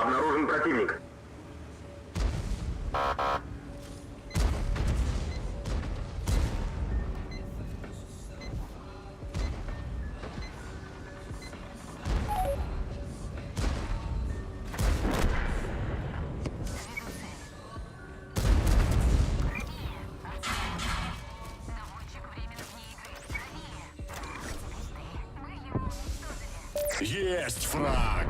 Обнаружен противник. Есть фраг!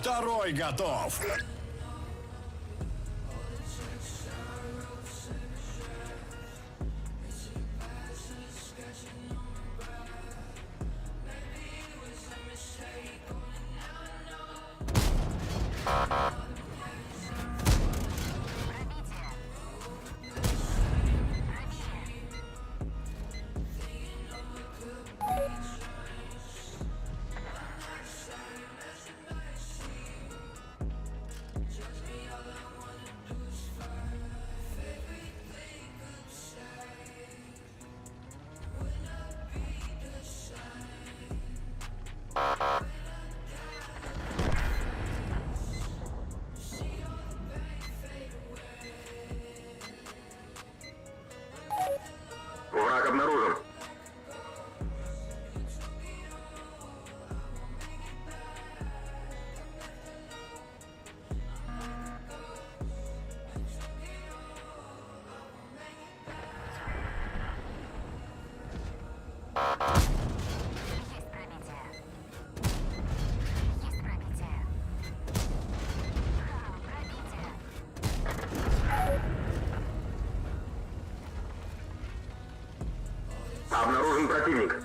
Второй готов! Обнаружен противник.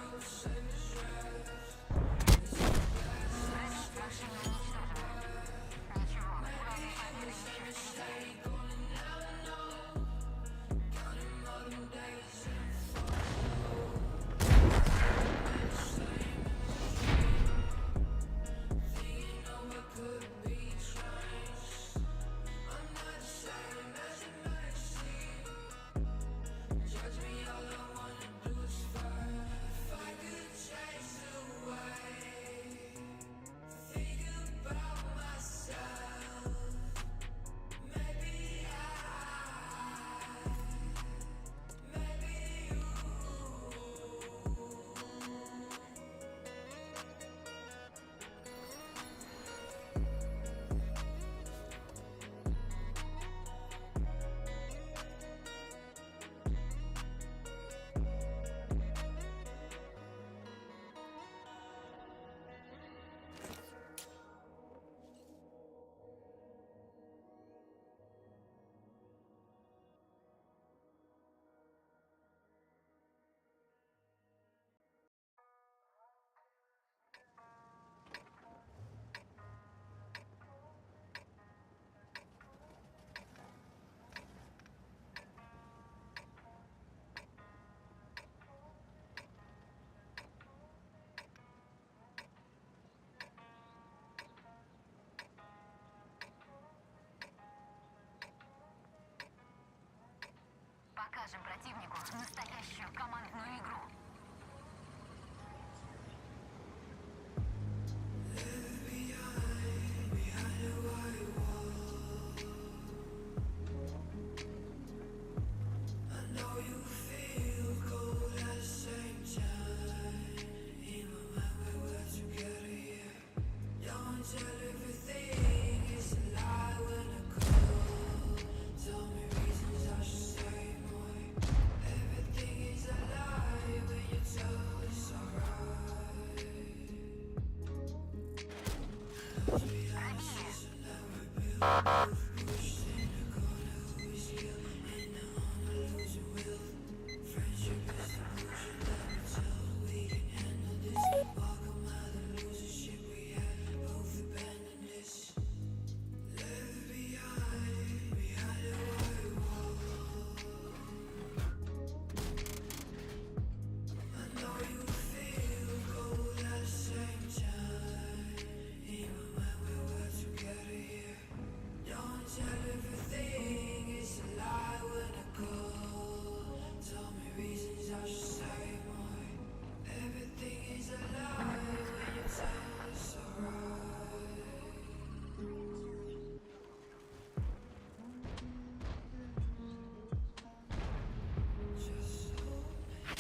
Покажем противнику настоящую командную игру.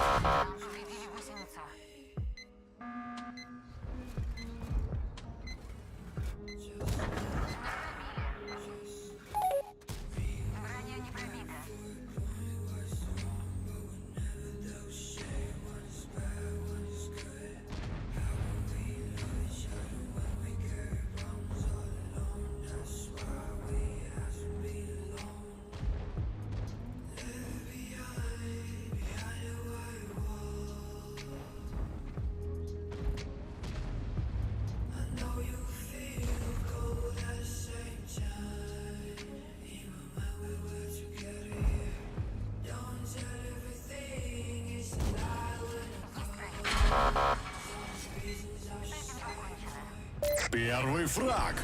Повредили гусеницу. Броня не пробита. Первый фраг.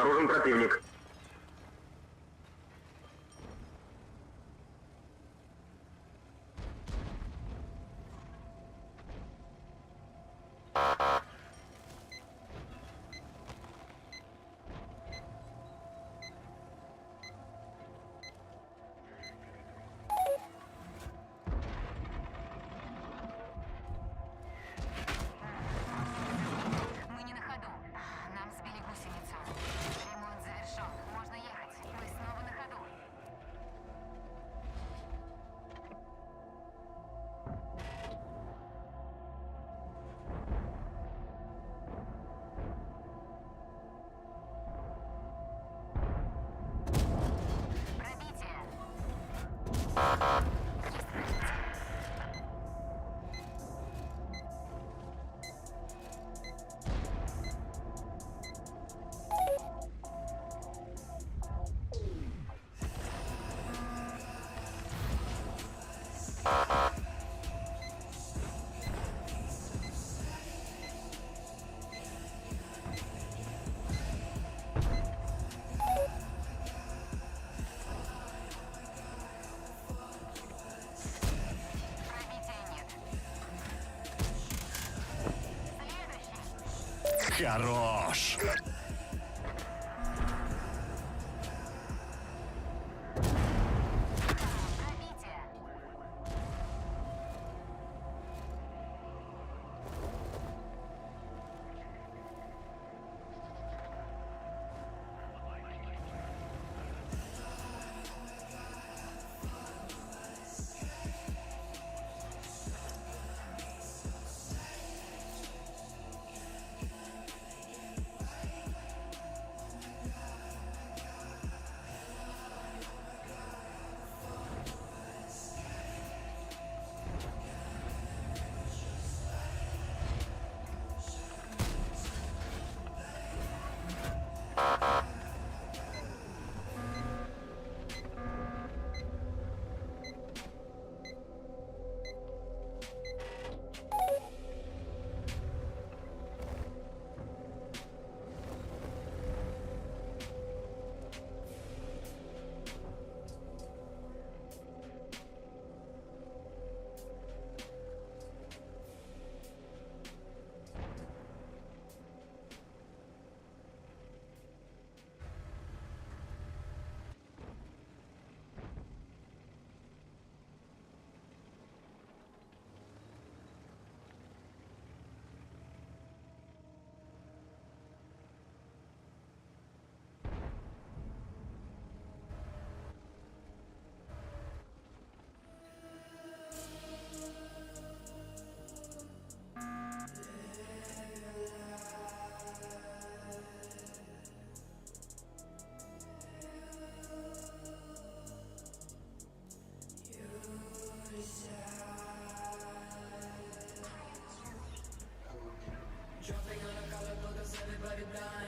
Обнаружен противник. Мы не на ходу. Нам сбили гусеницу. Ремонт завершен. Можно ехать. Мы снова на ходу. Пробитие. Есть пробитие. Пробития нет. Следующий. Хорош. Пробитие.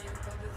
Есть пробитие.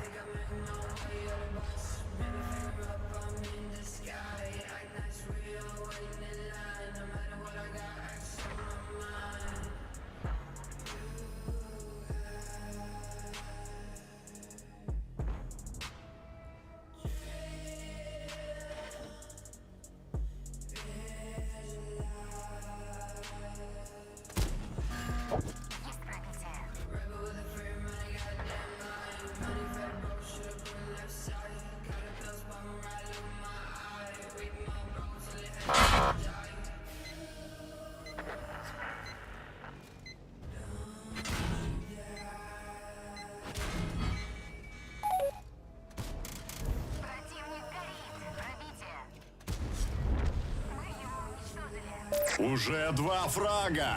Противник горит. Пробитие. Мы его уничтожили. Уже 2 фрага.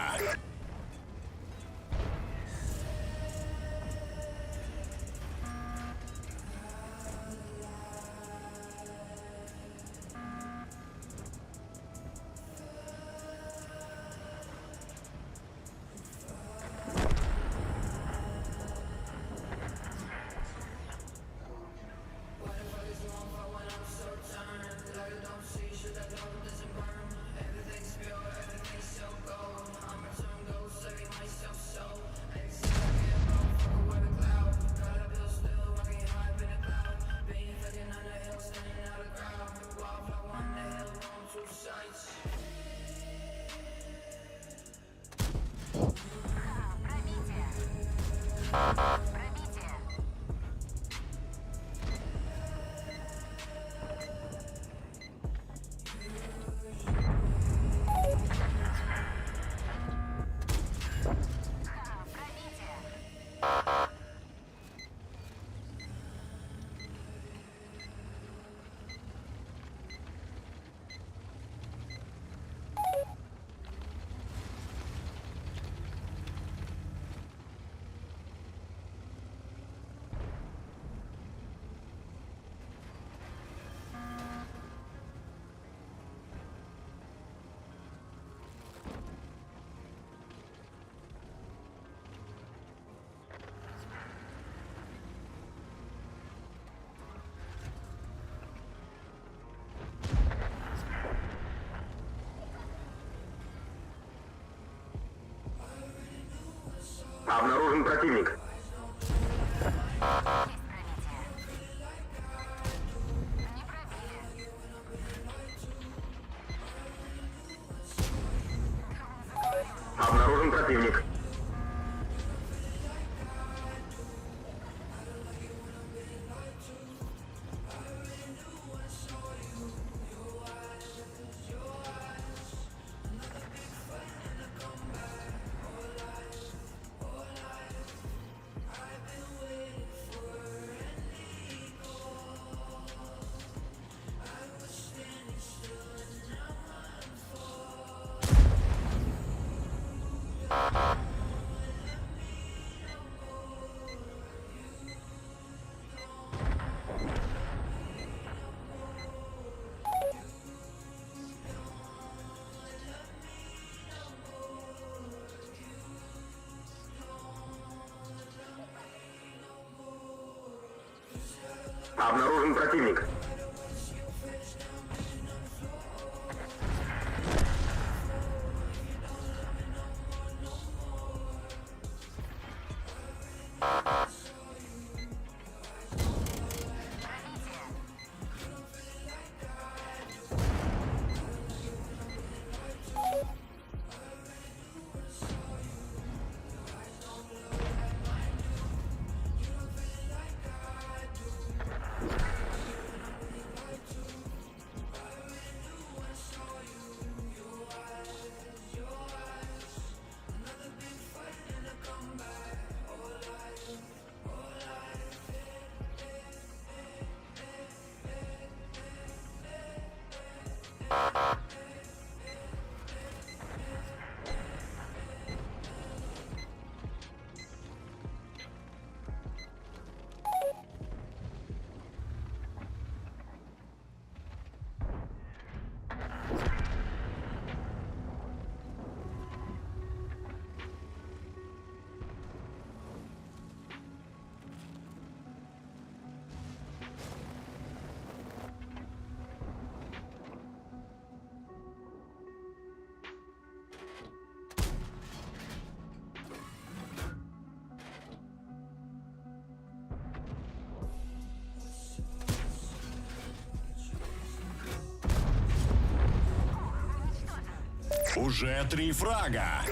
Пробитие. Пробитие. Обнаружен противник. Есть пробитие. Не пробили. Обнаружен противник. Обнаружен противник. Уже 3 фрага.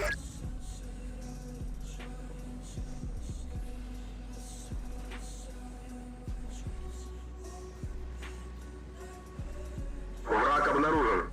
Враг обнаружен.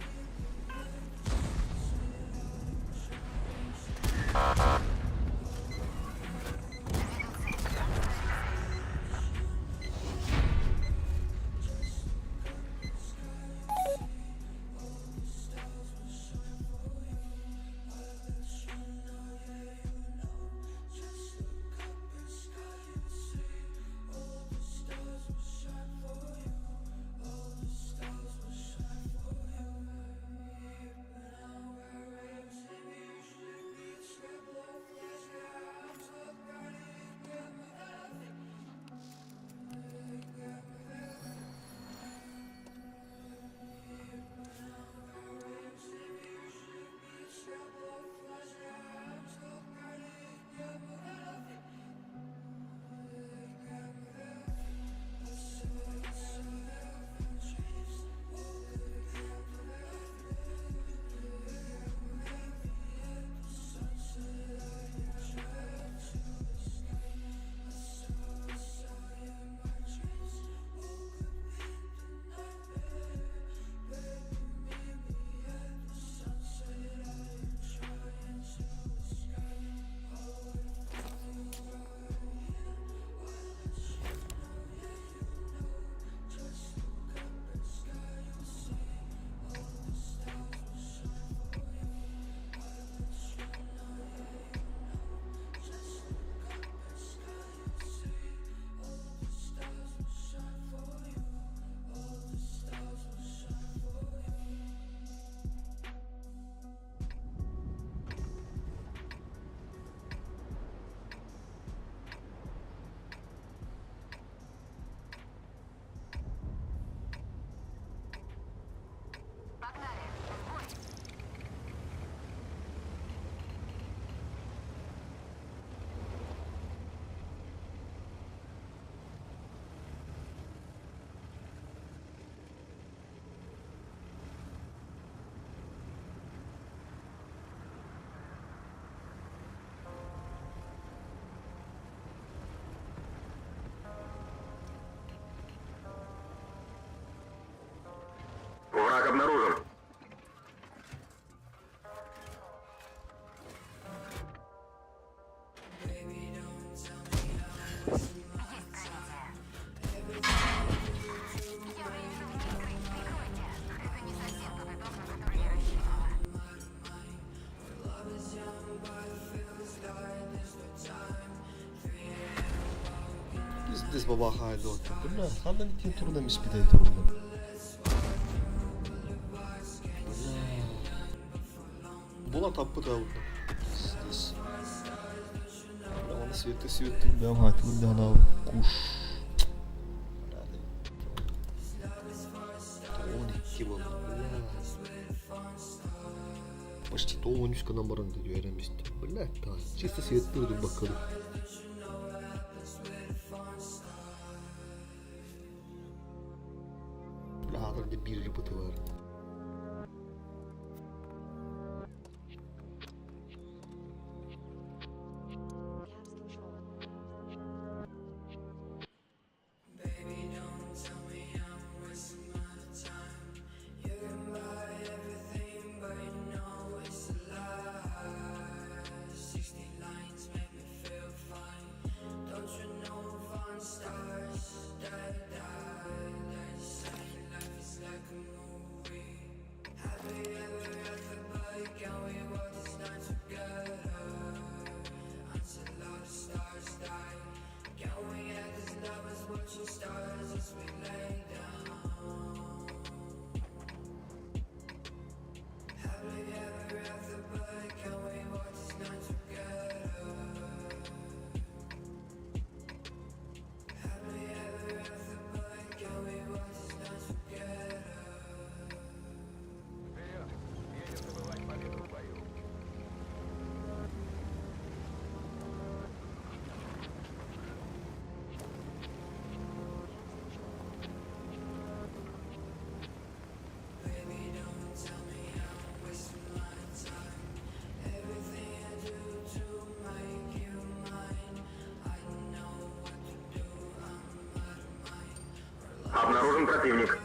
Я временно вне игры. Прикройте. Это не совсем тот итог, на который я рассчитывала. Пиздец, бабаха идет. Бля, надо ли тебе трудно испытать трудно? Була tapı da burada. Pиздец. Bля, bana sveti. Bля, hadi bля, ana kuş. Toğun var. Bля. Почти toğun 13 numaranın diyor Eremist. Bля, ta. Чисто свет durdu bakalım. Bля, adamda bir rıpıtı var. Обнаружен противник.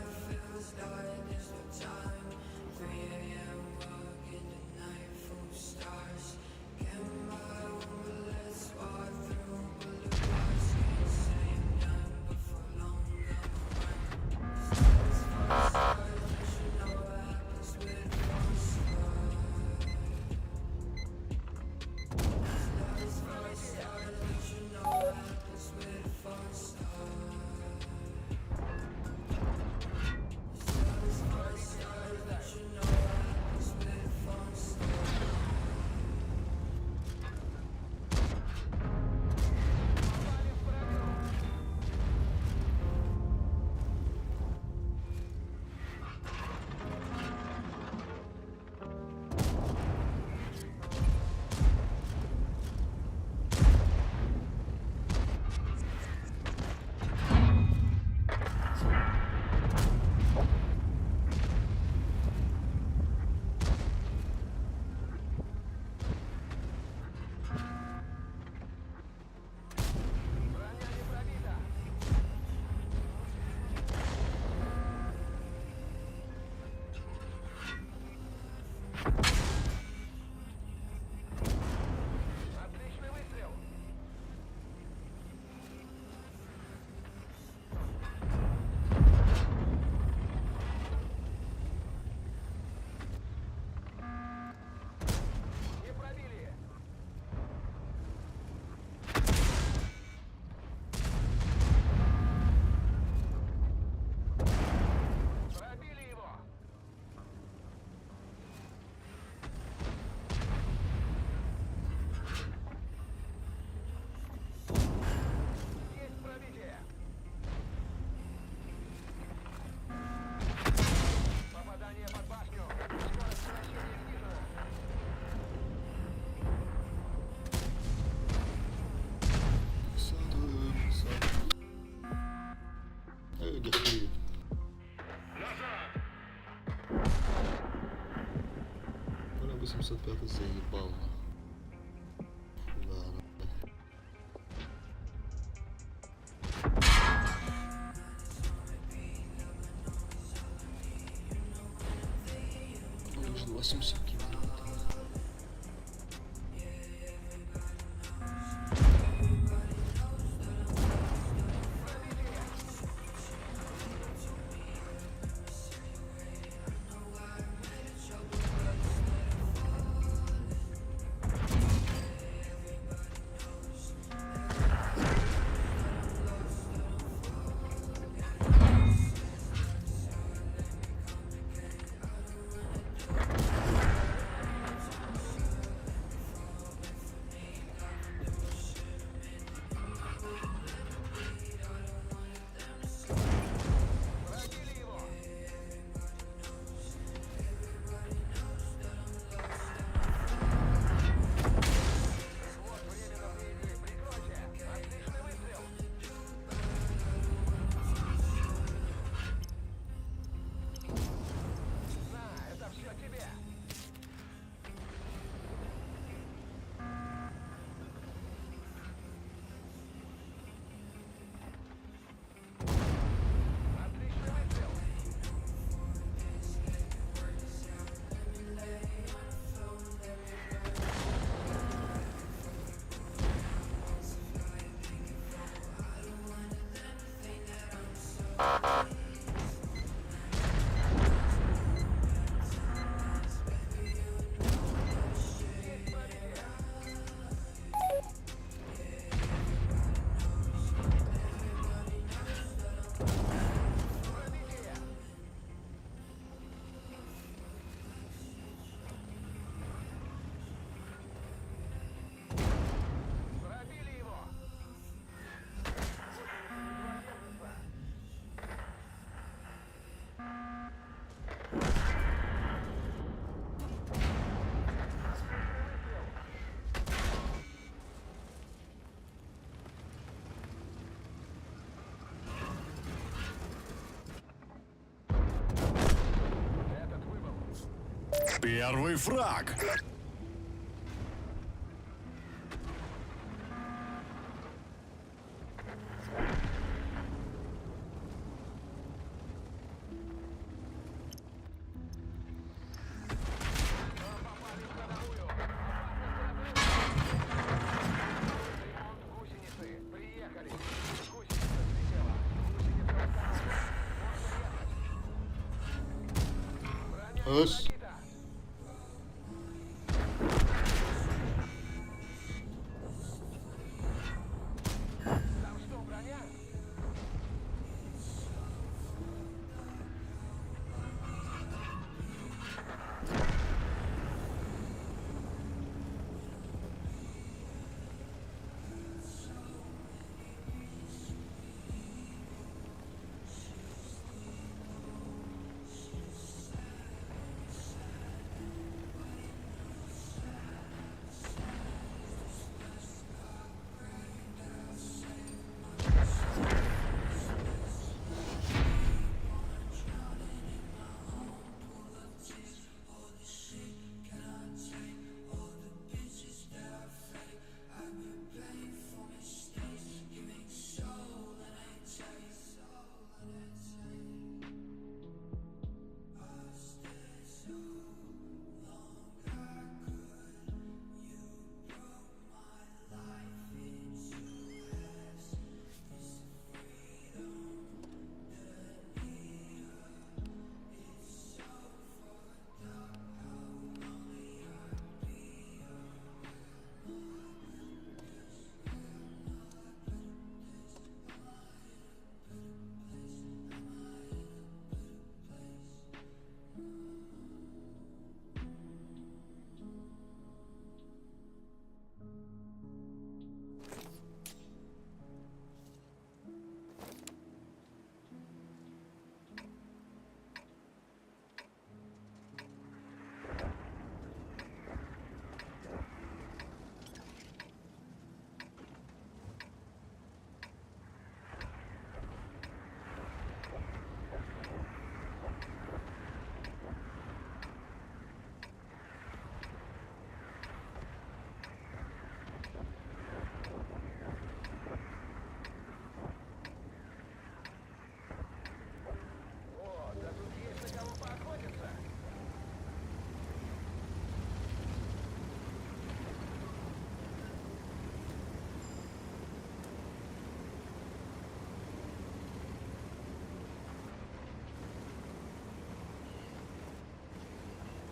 Öyle. Бля, 805 заебал. Да, нужно 80 километров. Первый фраг. Раз.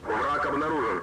Враг обнаружен.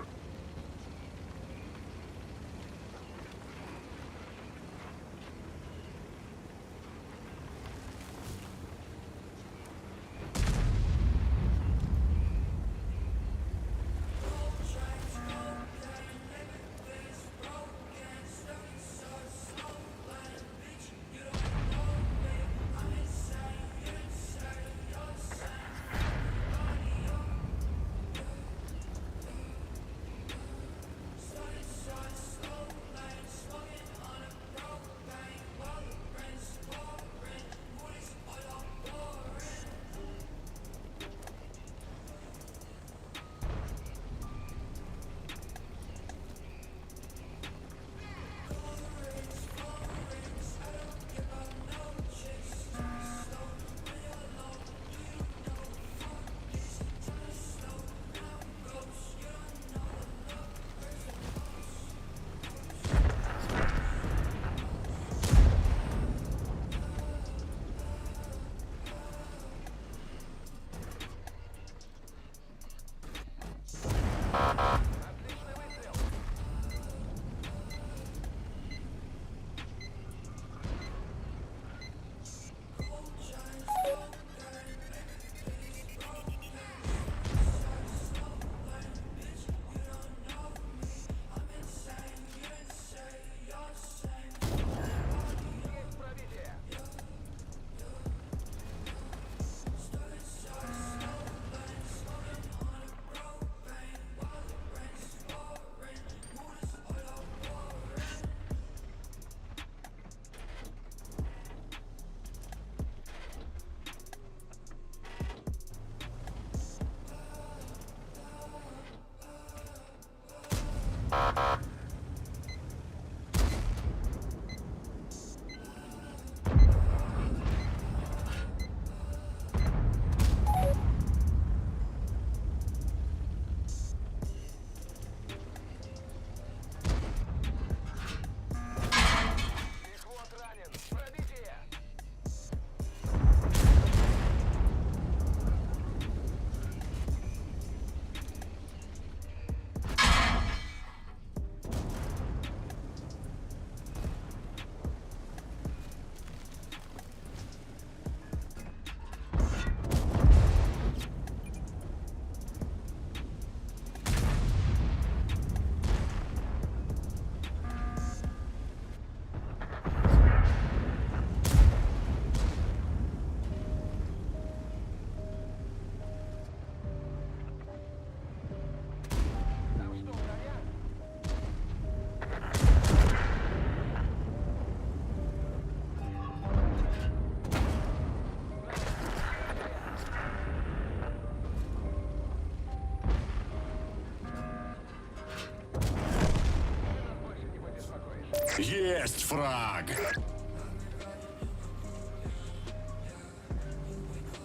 Есть фраг.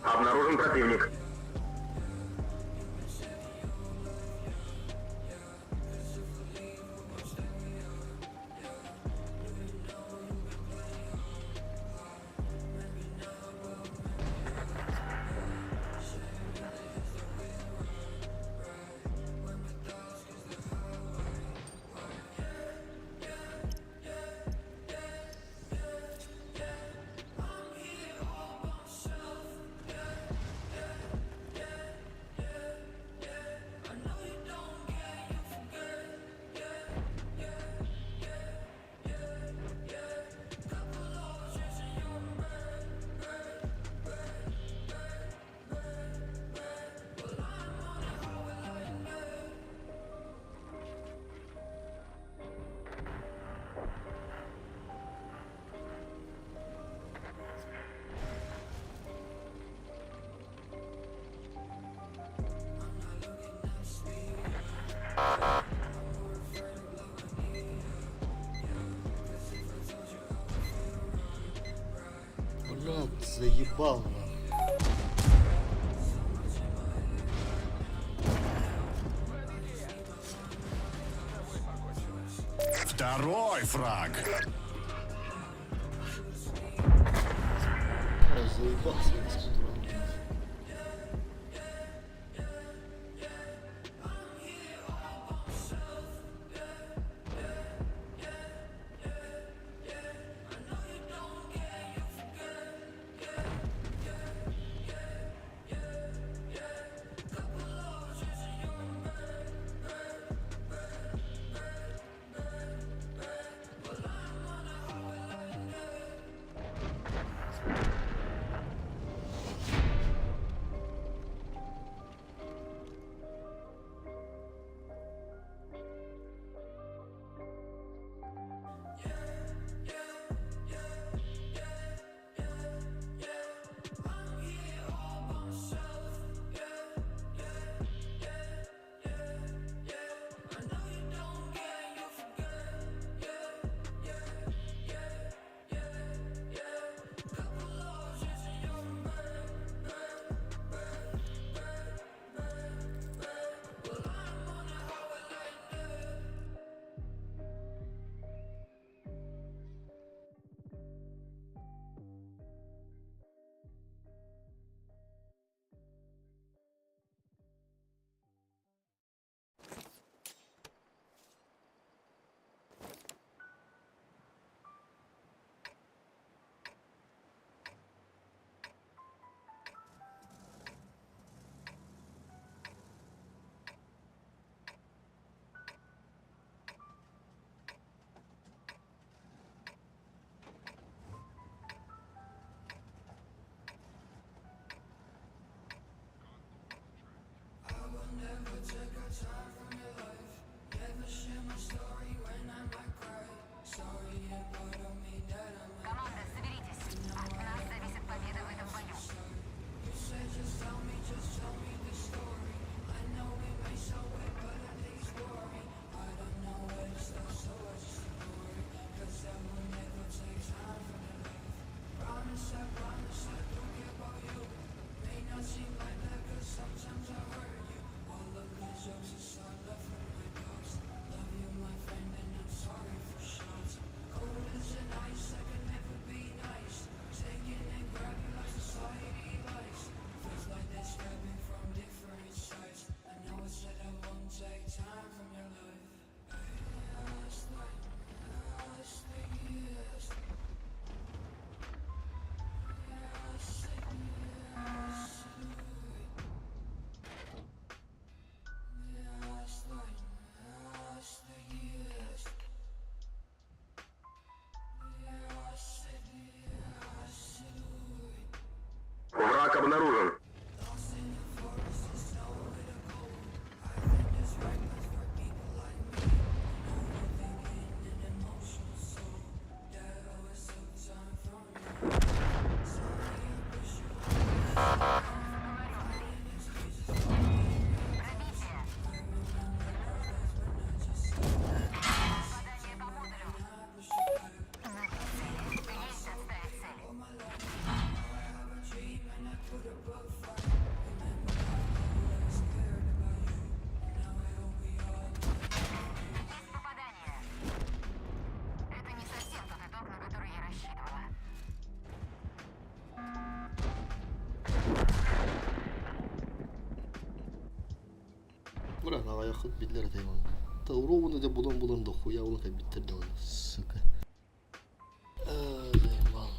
Обнаружен противник. Блядь, заебал нахуй. Второй фраг. Ой, заебался я с утра. аяқыт битлер тайман. Тауровыны да булан да хуя оны да биттерді оны, сука. Ай, маллах.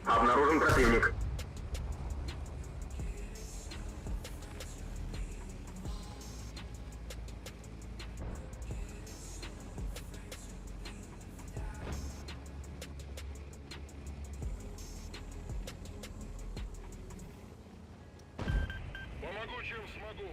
Обнаружен противник. Помогу, чем смогу.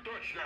Точно!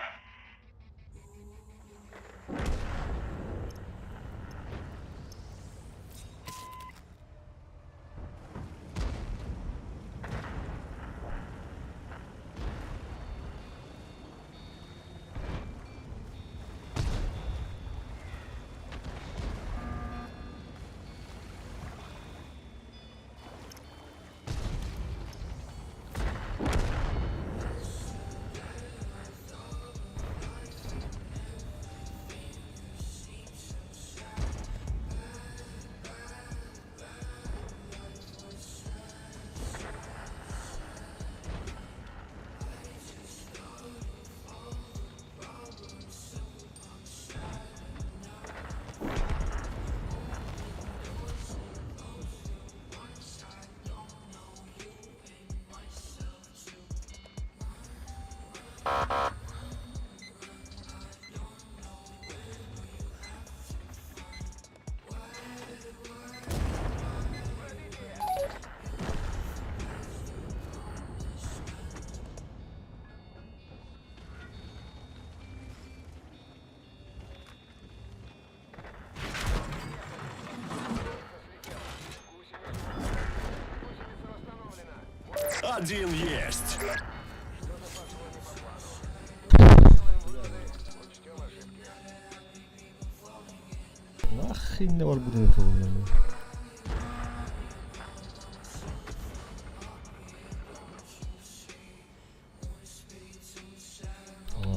Один есть. Nahil ne var bu denet oğlum. Tamam.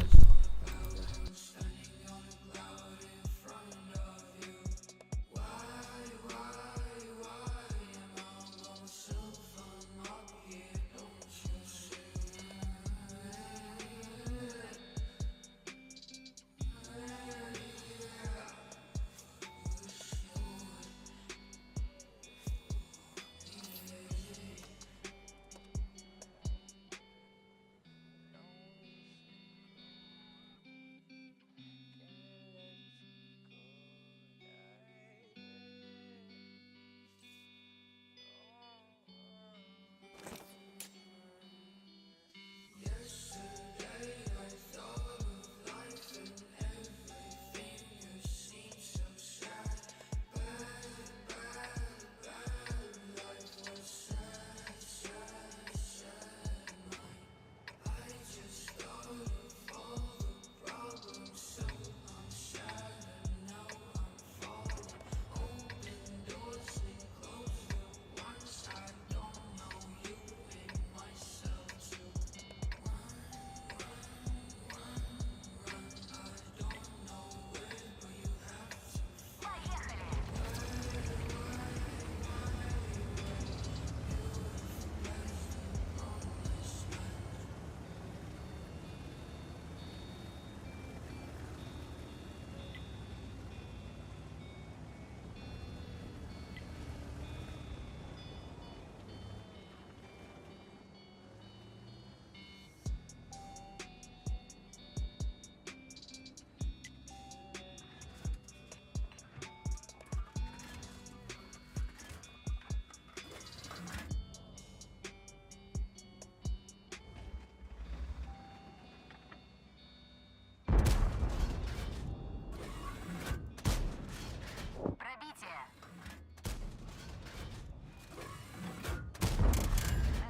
Пробитие.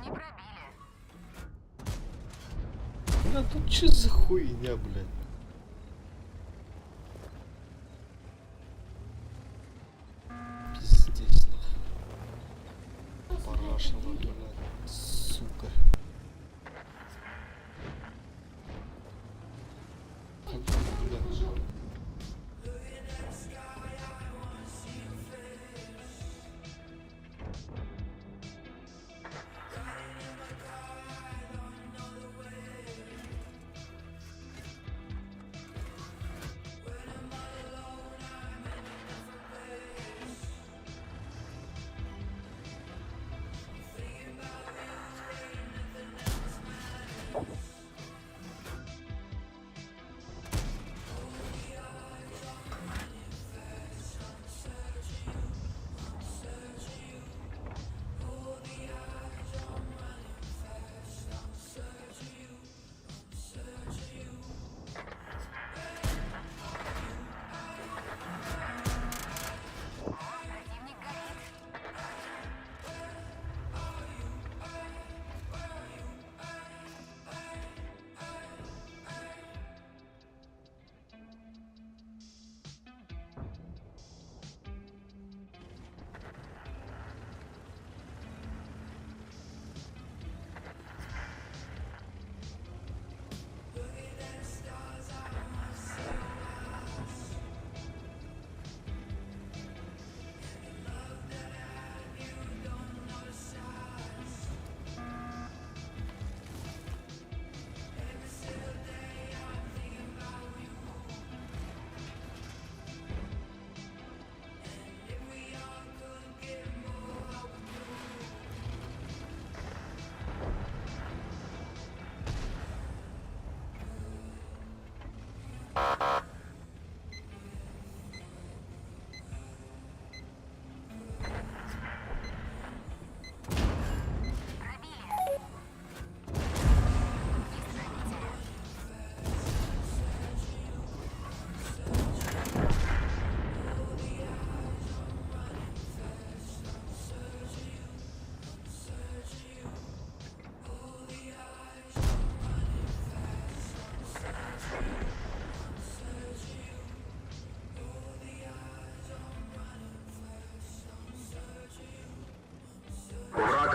Не пробили. Бля, тут что за хуйня, блядь? Пиздец, нахуй. Парашила, блядь, сука. Блядь.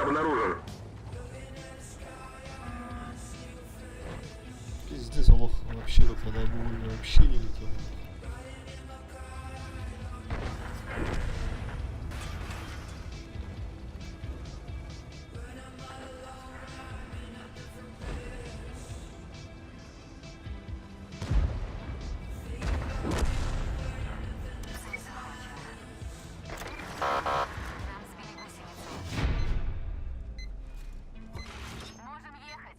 обнаружен. Пиздец, лох, вообще как когда был, вообще не летел. Цель захвачена. Нам сбили гусеницу. Можем ехать.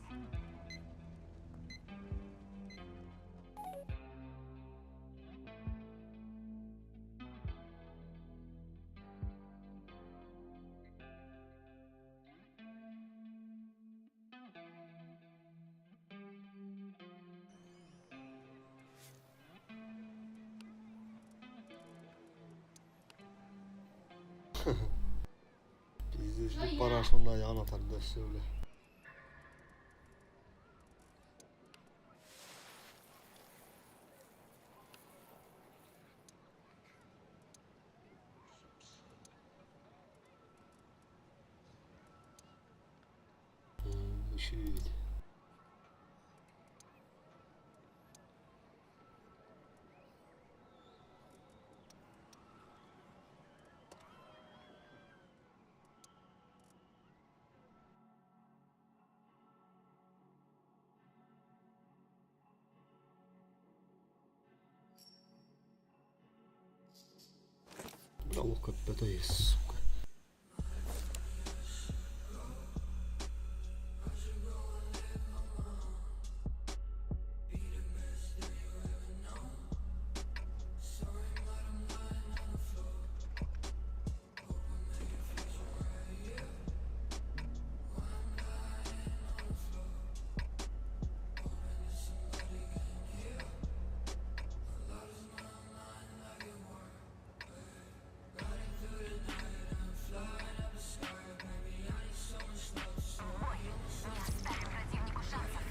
Pizde işte paraşonla yan atar dersi öyle. Şöyle. Браво, как это есть, сука. Не оставим противнику шансов.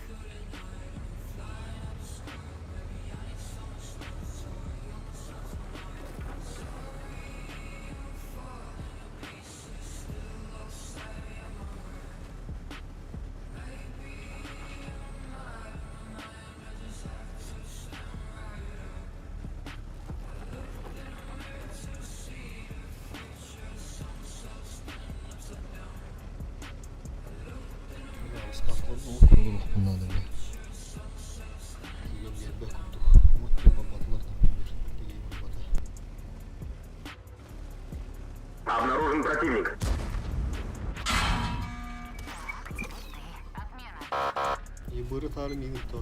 Ya skaflarını okuyorduk bundan da bile. Diyorum yer be kurduk. Umut bulmadılar da bilir. İyi bulmadı. Обнаружен противник. Отмена. İyi bırı tarih minit de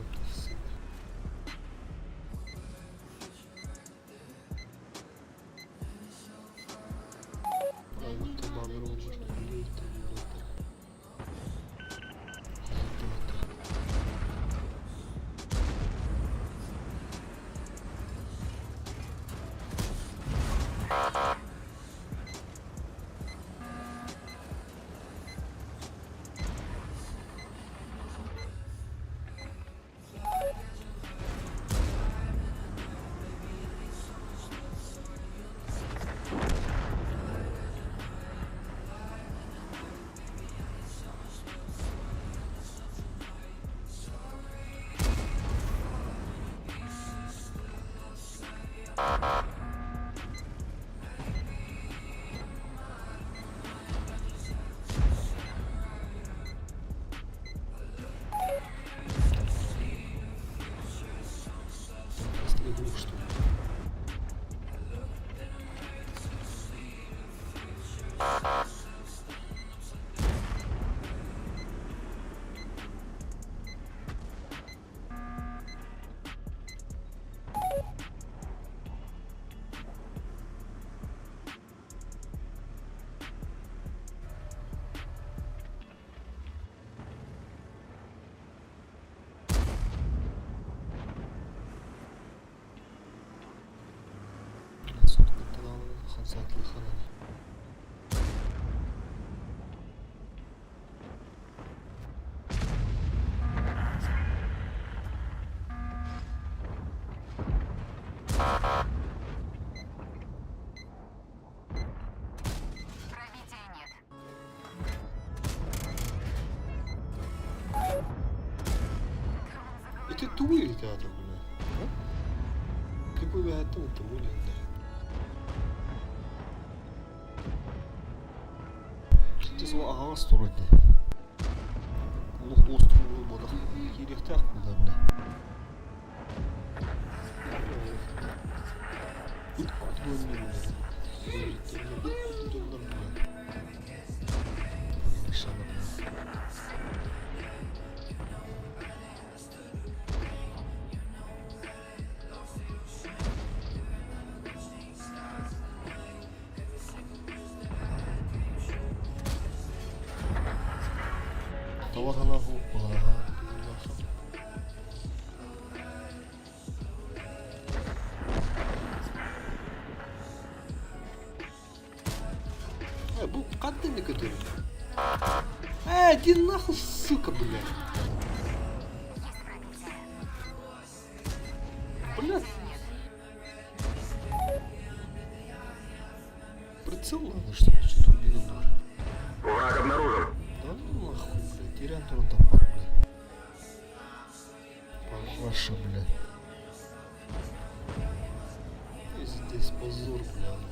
Aynen tabanları olmuş. Просто игру, что ли? Sohbette devam edelim. Saatli falan. Пробития нет. театр, бля. Клиповый hayattan unuttum bu yönde. Şimdi sonra ağız torundu. Улух остров болдық. Керекті ақ бұлдар міне. Бүт күтіп өніне бұлдар. Өйреттеріне бүт күтіп жолдар бұлдар. Иншалла бұлдар. Tavakana hoppa. Bu kadın ne kadar? Иди нахуй, сука, блядь. Блядь. Прицел надо, что ли? Что турбина нужна? Враг обнаружен. Да ну нахуй, блядь. Тирян он там пар, блядь. Параша, блядь. Здесь позор, блядь.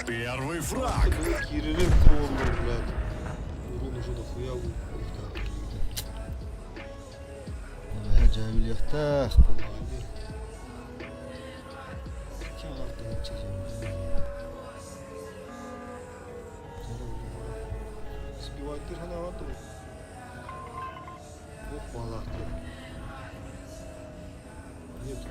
Первый фраг. Кириллин тронул, блядь. Урон уже дохуя выпал. Я джавил яхтах, помоги. Чем артын чезем? Сбивать дырхана вату. Ох, балахты. Нет.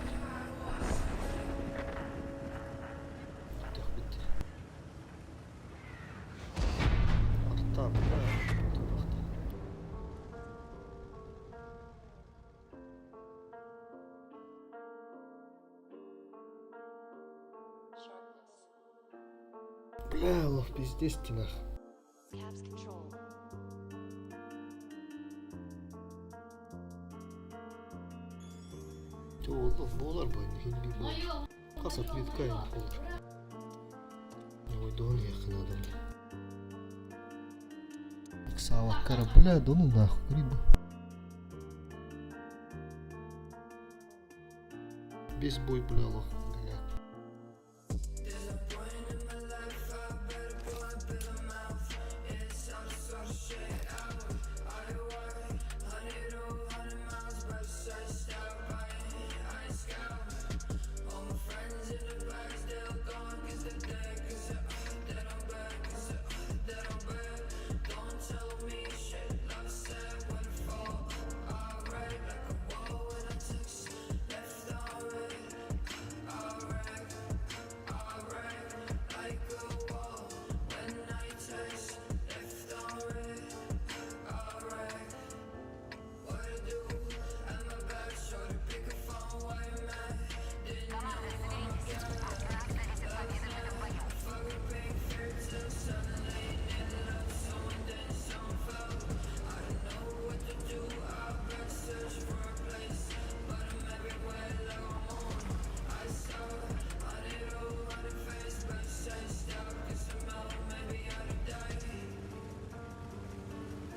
Бля, лох, пиздец, нах. Caps control. Oldu, boğular bu oyunu, hindi boğulur. Kasap bir kayın olur. Ne oydu onu yakın adamda. Сава кара, бля, да ну нахуй, грибы. Без бой, бля, лох, бля.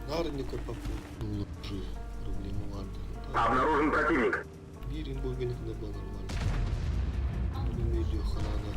Нарника попал, жив, проблема ладно. Обнаружен противник. Бирин бойбеник не было нормально. Не видео ханада.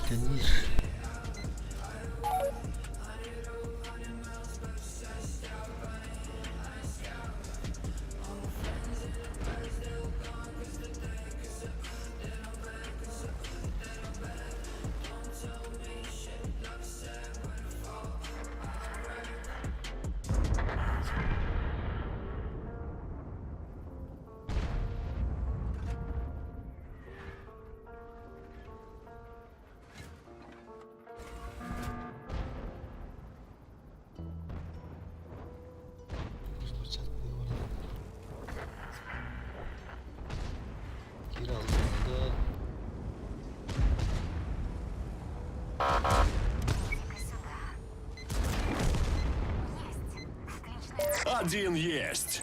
Конир. Geri aldığında Один есть.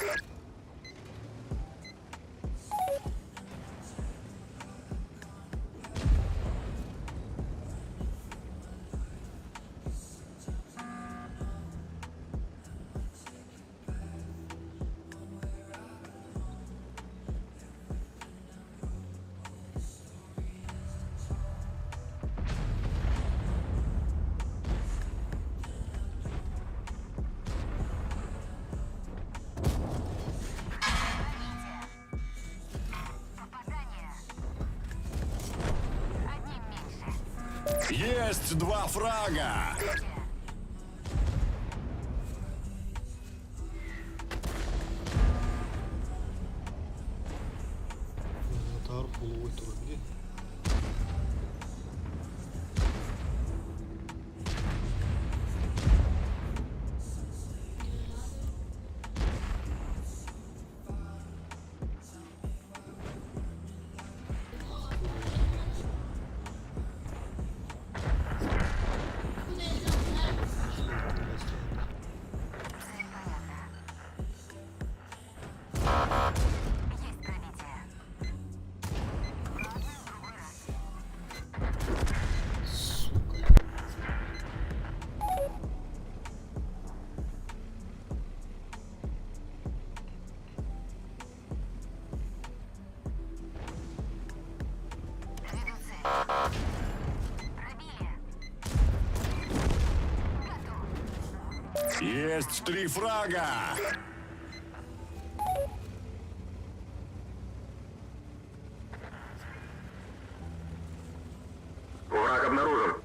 Попадание. Одним меньше. Есть 2 фрага. тарып болу ой тура биле. Есть пробитие. Ладно, в другой раз. Сука. Веду цель. Пробили. Готов. Есть 3 фрага. Враг обнаружен.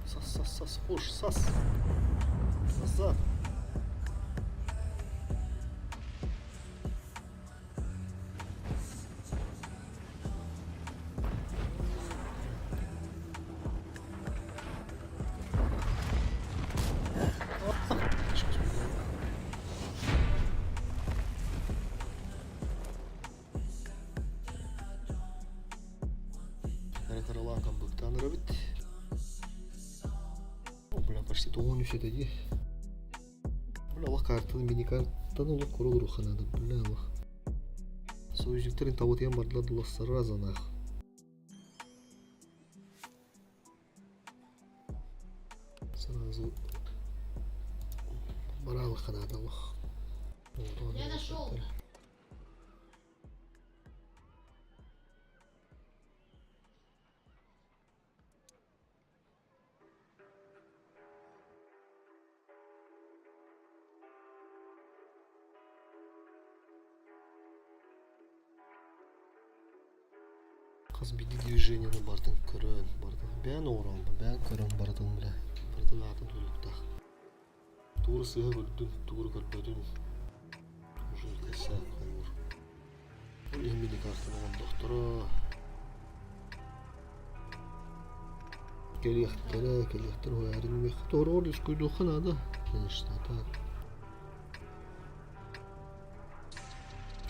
Сас, хош, сас. Назад. Караланкам быктан рабит. О, бля, почти тоғын үсетеги. Бля, Allah картаны, мини-картаны олық көрі руханады, бля, Allah. Союзниктерін табытыян бардылар дұлас сразу, нах. Сразу баралы ханады, Allah. Я нашел. Қазбиди движениені бардың көрін, бардың бән орамы, бән көрін бардың біле. Бардың атын тұлықтақ. Туғыры сыға көрдің, туғыры көрбөдің. Уже кәсі қауыр. Бұл емені картын оған доқтыры. Келектер ойарын мех. Тоғыры ордыс көйді оқын ады. Конечно, так.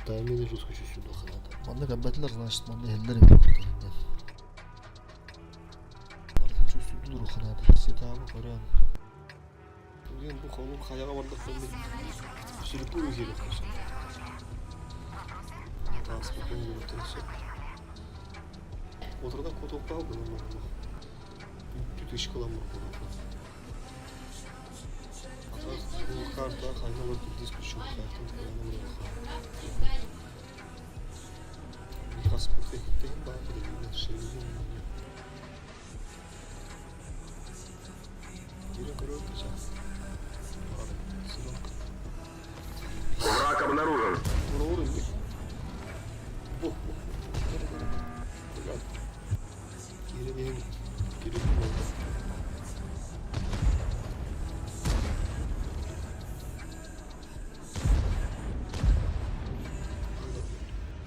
Таймені жутко чуть-чуть оқын ады. Манда кәббәтлер, значит, манда елдер емен көрден. Бардың чуть-чуть дұр оқын ады. Сетабы көрен. Мен бұл қолым қаяға бардық мен сүріп үй керек қосын. Та спокойно көректен сөп. Отырдан код оқпау бұны мұны. Түт ешкі олам бұр бұны. Bu karta kayna bakıp diskusyon kartın kayna bırakın. Bir hasbı tehlikeli belki de bir şey değil. Gelin kırıyor diyeceğim. Сынок. Враг обнаружен. Vurun bir. Oh. Блядь. Geri bir oldu.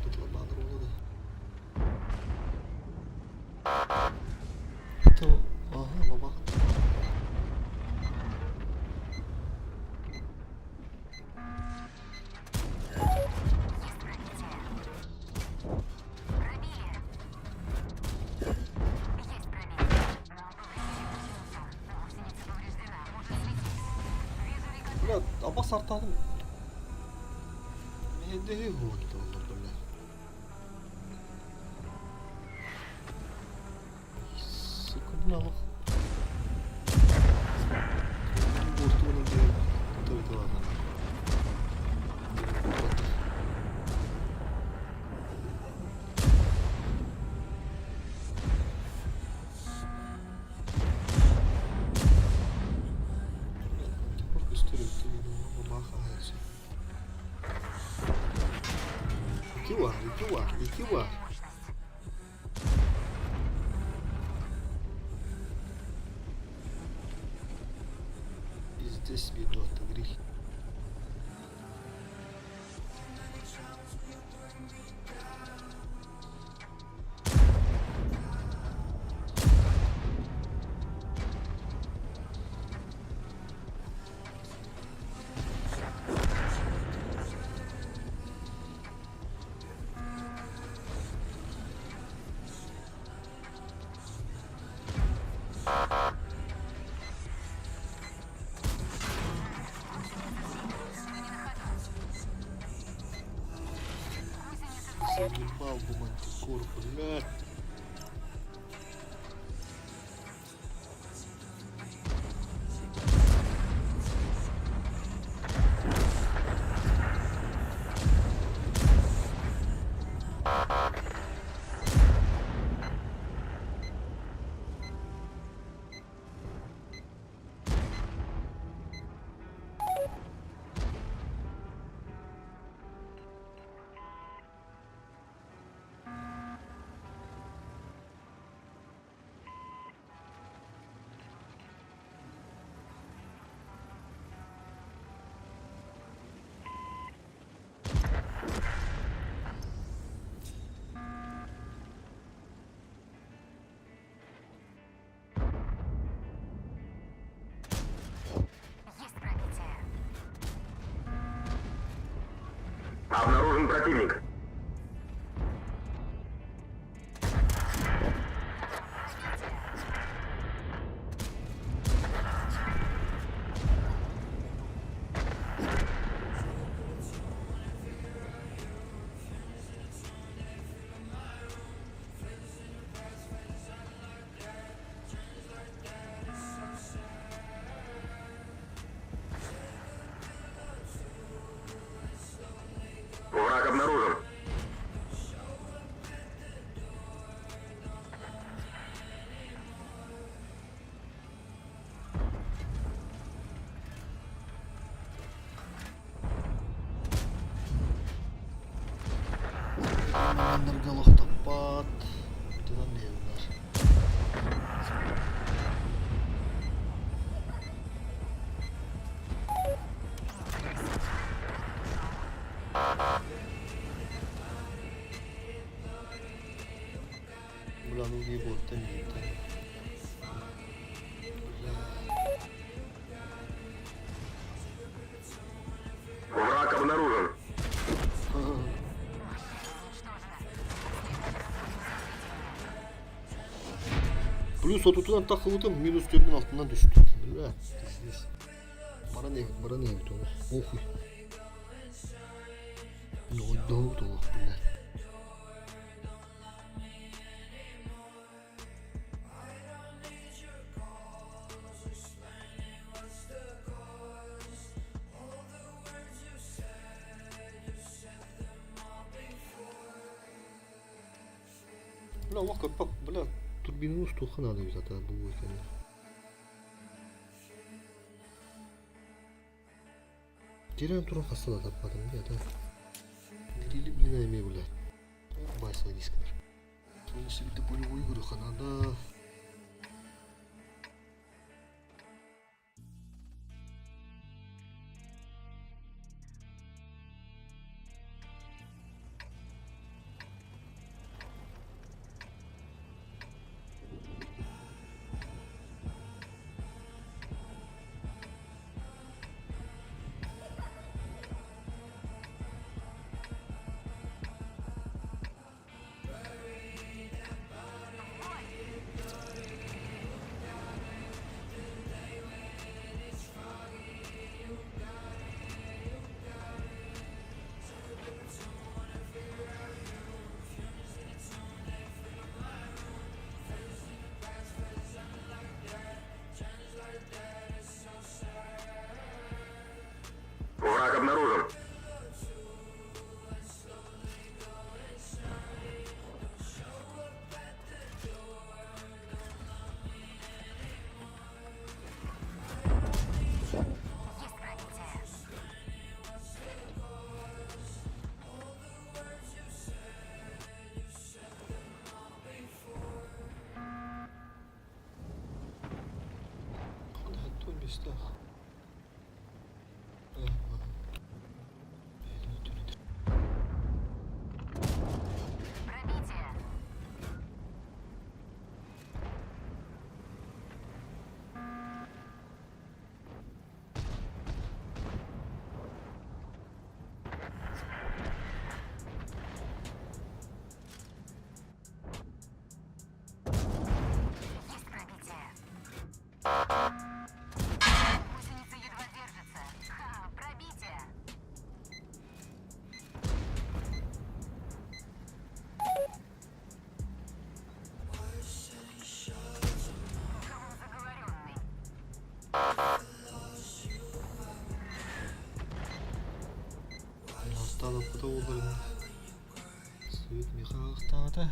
Tıklamadır onu da. Tamam. Aha baba. Бля, Abbas artalım. Hedefi bu gitti onlar böyle. Sıkıntı ama. Vurduğunu diye kurtardı adam. İki var. Здесь видно отогреть. Заебал бы мантикор, блядь. Обнаружен противник. Враг обнаружен. Андергалох тапат. Buradan ne evler? Buranın bir boyutta mı yeter? Враг обнаружен. Plus 30'dan takıldım, minus 4'ün altından düştü. Böyle. Bana ne evdi onu? Okuy. Ne oldu böyle? Бля, вака, пап, бля, турбинаны устуха надо взять, это было, конечно. Теряем туран хастада таппадым, да. Грили, блин, эме, бля. Байсла дискадыр. Кейін сөйті полевой көріханада. Враг обнаружен. Есть пробитие. Куда то местах? Пробитие. Есть пробитие. Гусеница едва держится. Ха, пробитие. Колон заговоренный. Осталось потом, блин. Сует мехахтата.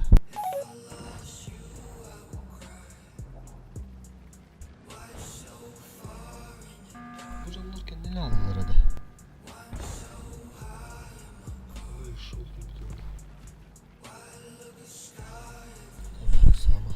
Buralar kendini aldılar hadi. Ay şu oldu bir türlü. Evet sama.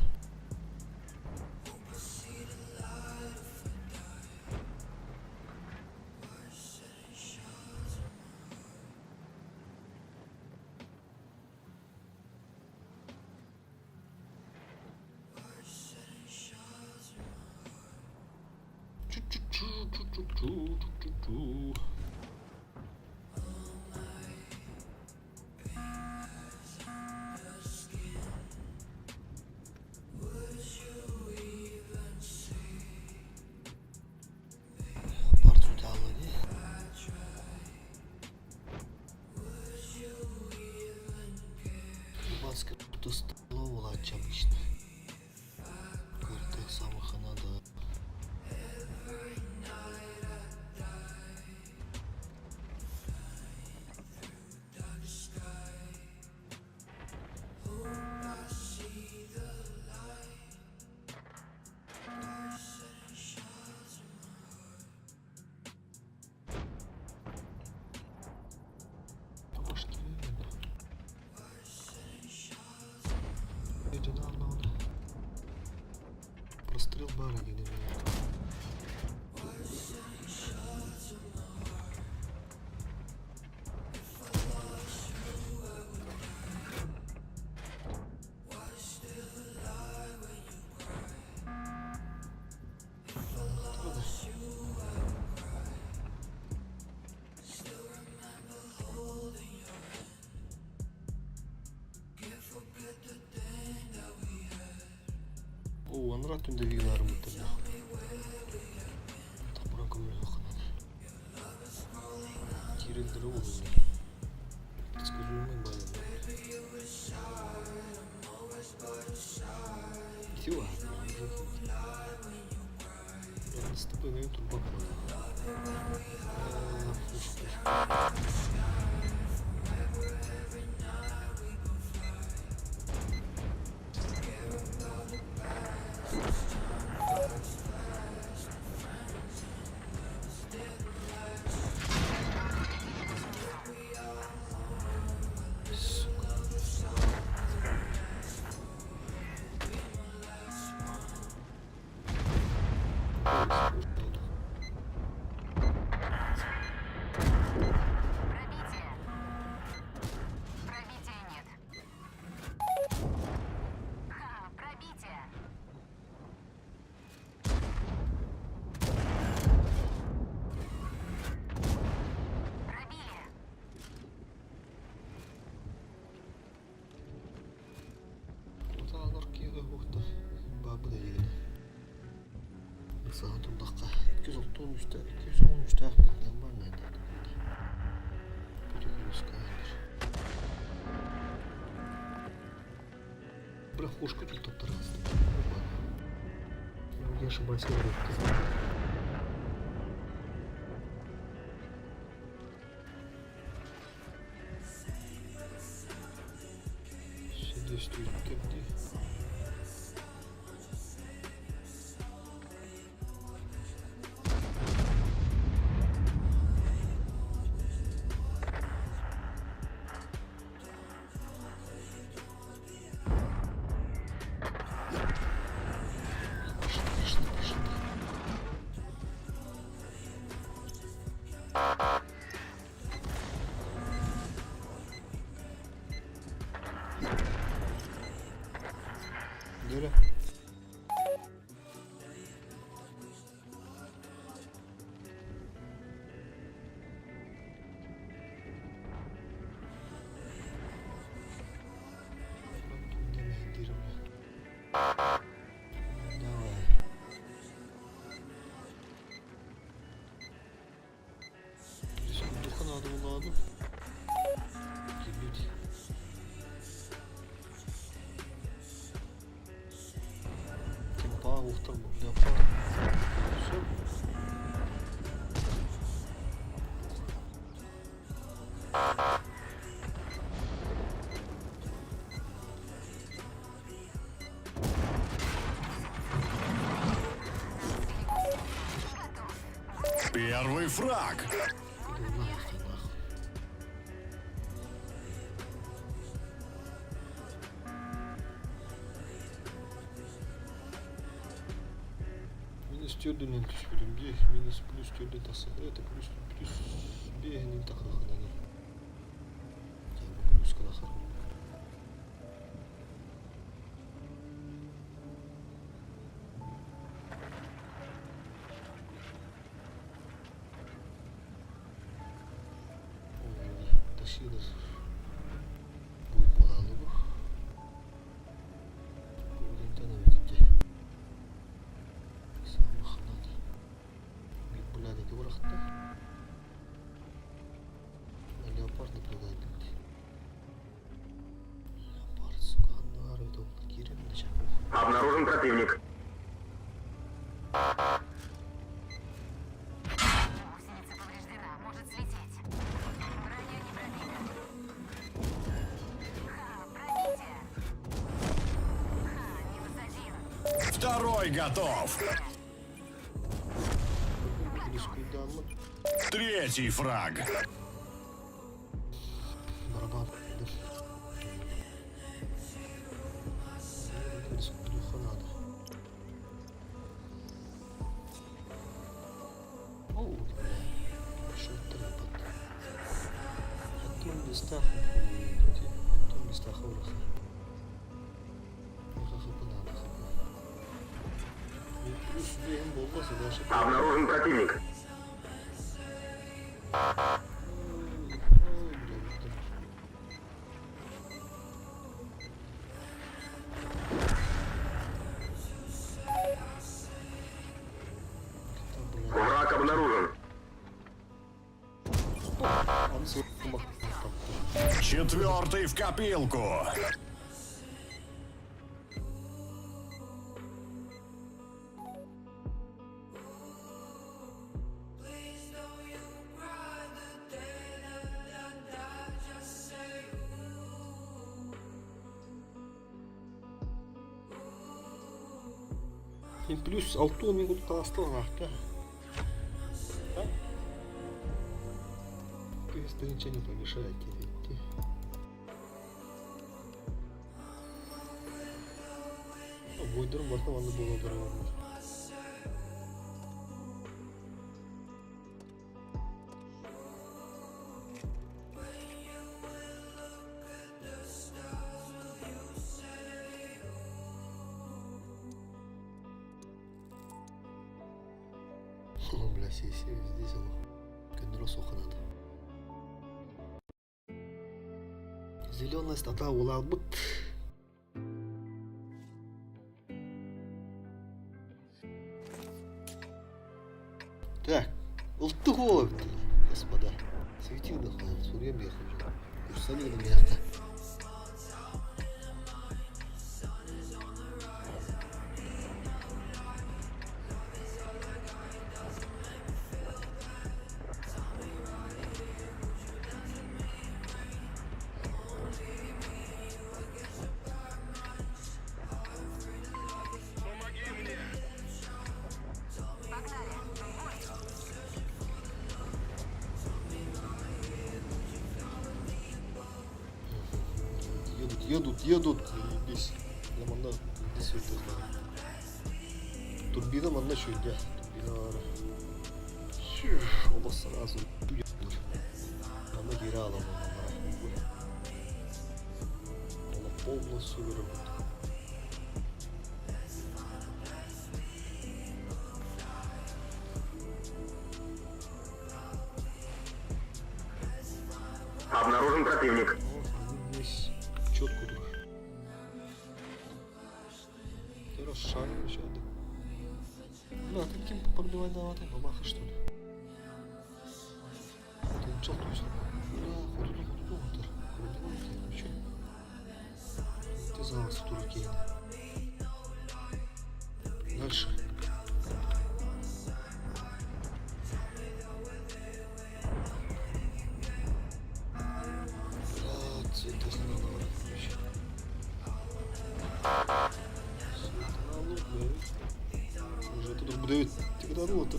Порту дало, не? Батская тут столовая обычно. Тех самых надо. Прострел бара не имеет. О, анрат түнде вигларым өтті. Тапыран көмір оқынады. Тирендері ол өзіне. Предсказуемый байын. Все, с тобой на YouTube попробуем. 213'te 213'te hakikaten var nerede? Перегруз kaldır. Bırak hoş kötü toplar aslında. Я ошибаюсь, я говорю, все действует как где. Böyle. Давай. Здесь духа надо было. Люди. Ухтар леопард. Все. Первый фраг. Минус тёрдүнөн түшпүдүм бе, минус плюс тёрдүн тасы. Это плюс бегинин такаханани. Плюс калахар. Тащило. Будет малало. Будет она видите. Buradaki bıraktı. Leopard наблюдает. Leopard, сука, андар, это он Кирин начал. Обнаружен противник. Гусеница повреждена, может слететь. Броня не пробита. Пробитие. Минус 1. Второй готов. Рискуйданмы. Третий фраг. Барабан. Рискуйха надо. Оу, бля. Что трепот. Хаттун местах. Хаттун местах ураха. Плюс бегом болмаса даже. Обнаружен противник. Враг обнаружен. Четвертый в копилку. Плюс 6 минут осталось. Это ничего не помешает тебе. Будет можно было дорого. Ну, бля, здесь Кендрос надо. Зеленая стата улабут. Так. Ұлтты ғой, господа. Светил да ходит, сурьем ехал уже. Курсани на мяхта. Едут. Здесь. Ламанда. Здесь вот это. Турбина манда шöyle. Турбина var. Оба сразу. Она гири аламын. Она полностью выработана. Обнаружен противник. Здесь четко дур. Расшарим еще один. Да, ты кем пробивать давать, бабаха что ли? Ты чел точно. Да, ходу. Пробивай, ничего. Ты залаз в турке. Дальше. Уже тут буде тиграрота.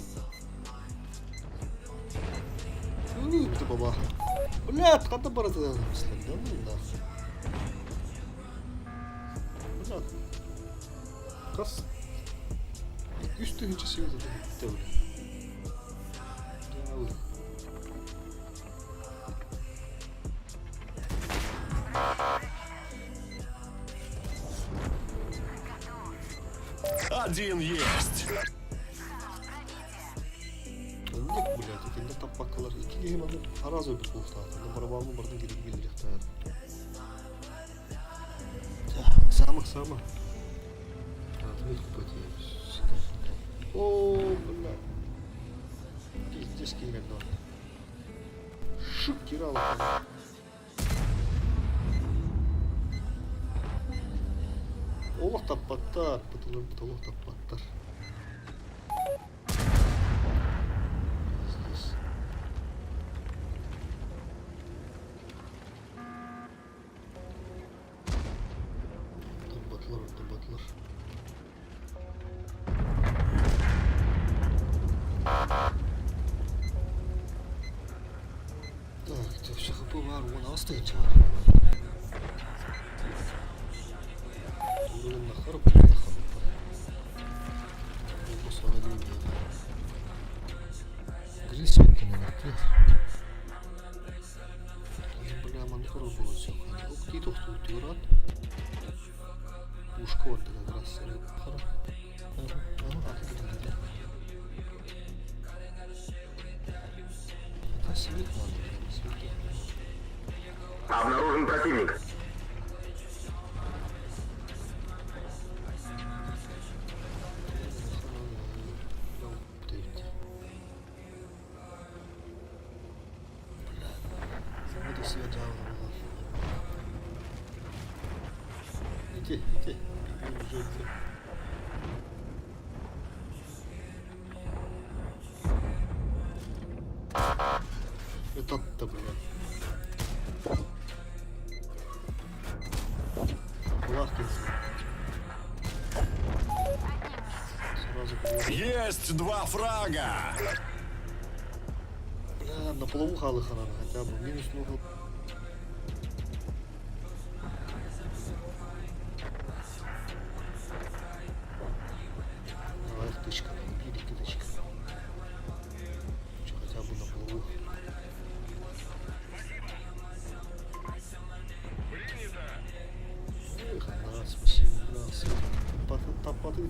Ну, ты баба. Блядь, хата барата. Да ну да. Блядь. Kas. Üstü hiç şey yok zaten. Öyle. 1 есть. Ник, блядь, ekinde tapakkalar. İki game alıp araz öldük bu hafta. Barabağımı bardan geri gelecek daha. Сама. Отметку потеряешь. О, бля. Пиздец, кирек надо. Шик, кирал. Олох таппаттар, потолок таппаттар. Здесь. Табатлар. Так, это все хп var, onu остается. Bunun nahar bu nahar. Bu sonra değil ya. Грязь кинула. Бля, манкор было все. Ух ты, тут тюрат. Ушко вот как раз. Это свет надо. Обнаружен противник. Иди. Это-то, блядь. Лахкинс. Сразу повернул. Есть 2 фрага. Бля, на полову халыха надо хотя бы. Минус ногу. Давай втычка. Или кидочка. Че, хотя бы на полову. Эх, да, спасибо, да. Тапаты.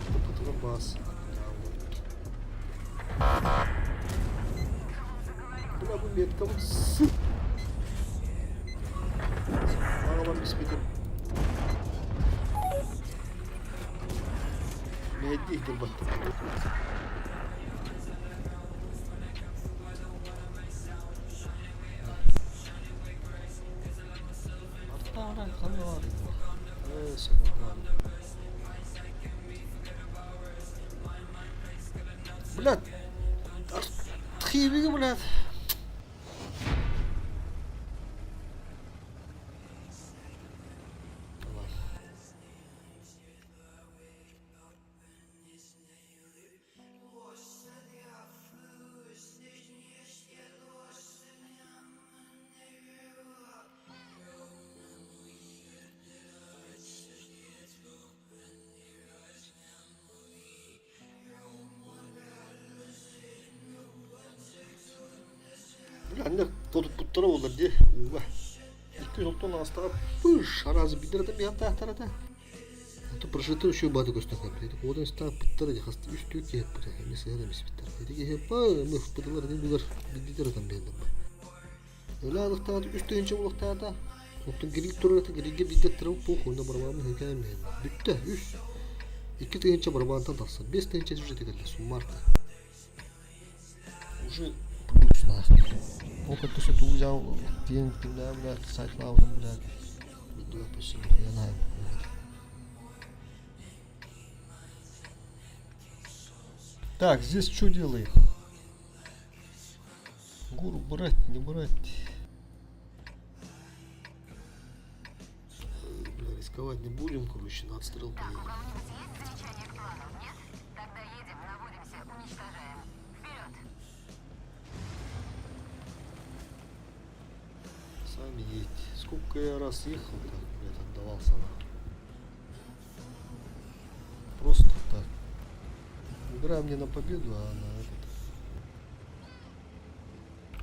Тапаты бас. Бля, bu metkamı sık. Ağlam bismillah. Ne edeyim bak. канал. Канал. Блядь. Тхивига, блядь. Давай. Anne tutup putlara olur diye. İki yoldan hasta pış arazı bidirdim ya tahtarada. Hatta pırşıtı şu badı gösterdim. Dedik odan sta putlara diye hasta üstü ki hep böyle. Mesela demiş bitter. Dedik hep mı putlara diye bular bidirdim ben. Öyle alıkta üstü ince bulukta da. Otun girik turata girige bidet tarafı bu konuda barabağımı hikaye mi? Bitti üst. İki tane barabağından taksın. Beş tane çeşitli geldi. Summarka. Уже плюс нахуй. Опыт то, что ты взял денег, ты, блядь, сайт лаудом, блядь. Иду я почти я знаю. Так, здесь что делаем? Гуру брать, не брать. Бля, рисковать не будем, короче, на отстрел Так, у поедем. кого-нибудь есть замечания к плану? Нет? Тогда едем, наводимся, уничтожаем. Вперед! Сами едете. Сколько я раз ехал, так, блядь, отдавался на. Просто так. Играем не на победу, а на этот.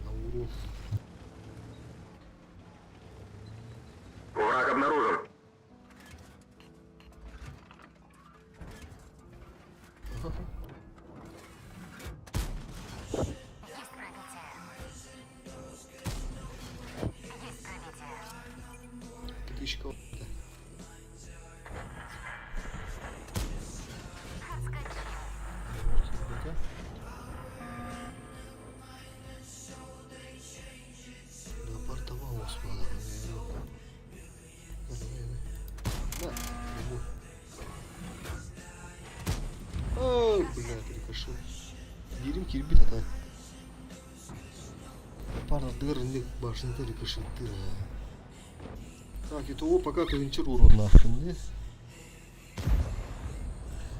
На урон. Враг обнаружен. Есть пробитие. Есть пробитие. Птичка. Напортовал господа. Ой, блядь, рикошет. Yerим kirbit ата. Пара дырник башында рикошеттер. Так, и того пока квинчер урон нахуй, не?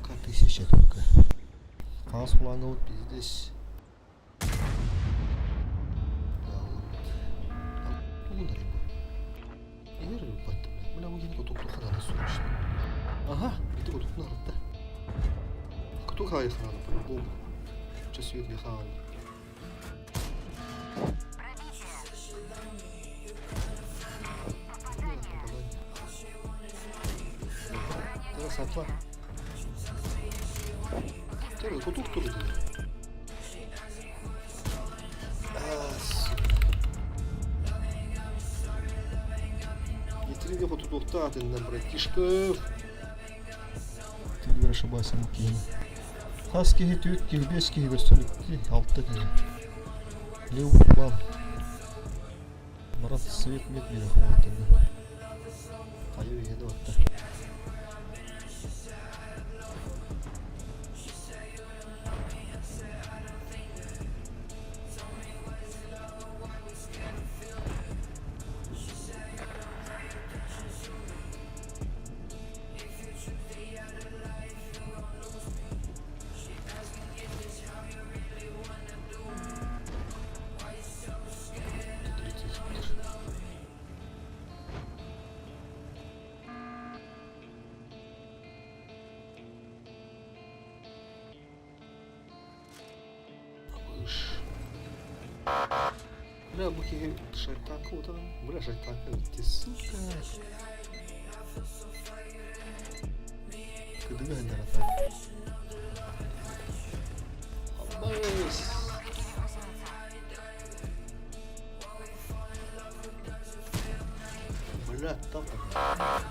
Пока 1000 только. Пас плана вот здесь. Ага, это вот тут надо, да. Кто хаях надо, по-любому. Сейчас свет не хаал. Пробитие. Teraz atla. Teraz tutup durdu. Getirdi fotoğrafta atından bırakıştı. Tilber ошибайся мукин. Хаски тюкки, бески верстолюки, алты день. Левый план. Марат свет мет не хватит. А я еду вот так. Бля, буки шайтанка вот она. Бля, шайтанка, ты сука. Кыдыга гандара так. Обманывайся. Бля, там так.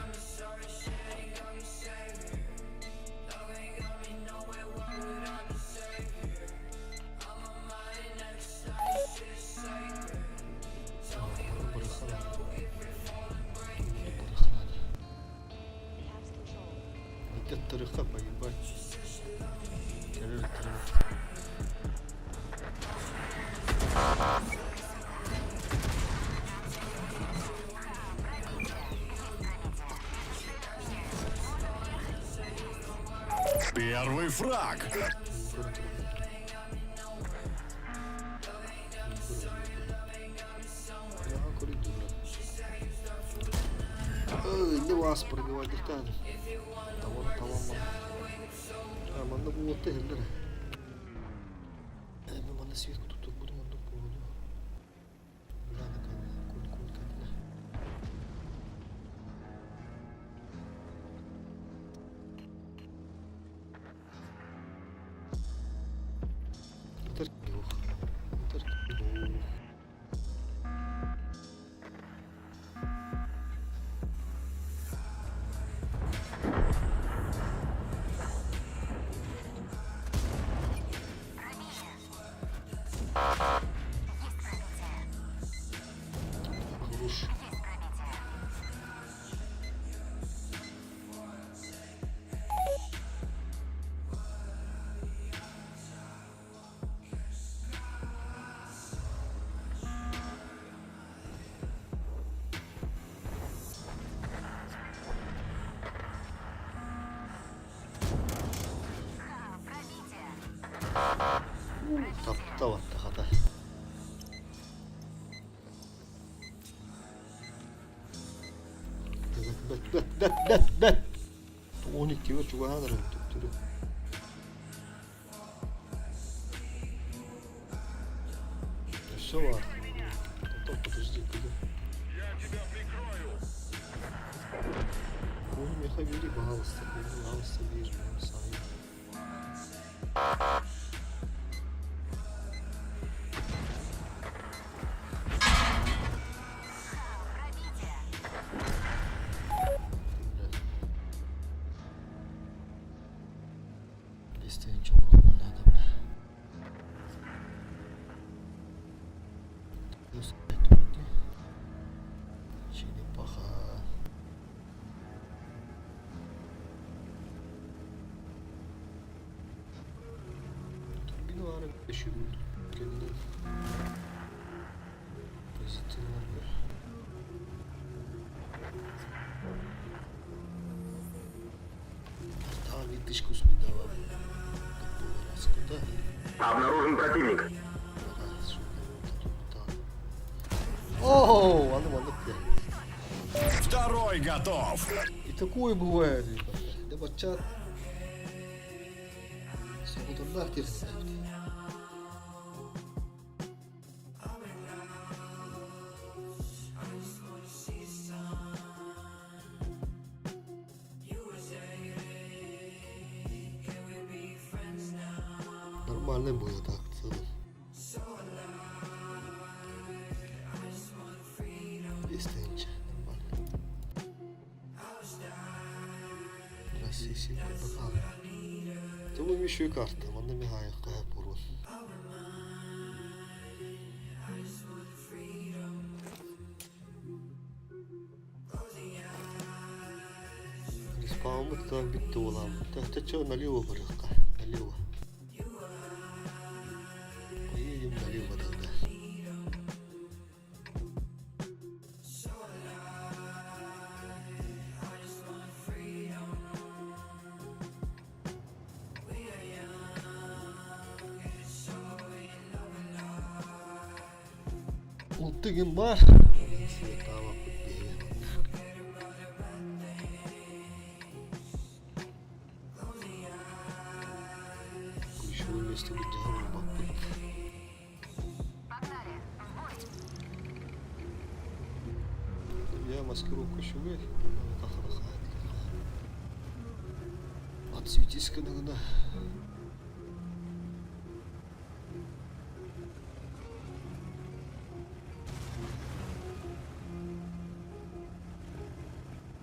тарихта поебать. Террор. Первый фраг. Не вас пробивать дыртан. Tamam. Aman da bu orta yerlere. Ben bana sivik tutup bunu yandı bu oluyor. Burada kaldı. Kul kadına. Yeter ki yok. Yeter ki yok. Хорош. Tapta var hata. Bet. 12 ve çubuğa alırım tutturdu. Все var. Подожди, куда? Oğlum yakabili bağlısı. Bağlısı bir sahip. İsteyin çok olmalı adamlar. Nasıl etmedi? Şimdi bakalım. Bir numara 5'i buldum. Kendine pozitif var. Daha bir dış kısmı da var. Обнаружен противник. Оу, aldık ya. Второй готов. И такое бывает. Да бачат. Секундах терсит. Нормальный бой так в целом. Истинче, нормально. Россия сильно бахала. Тому еще и карта, вона мигає, каже порос. Респаунмы так битті olan. Та чого наліво берега? Наліво. Поїдемо наліво тогда. Ultigin var. Tamam. Ключевое место где любопытно. Погнали, в бой! Я маскирую ключевые. Отсветись когда.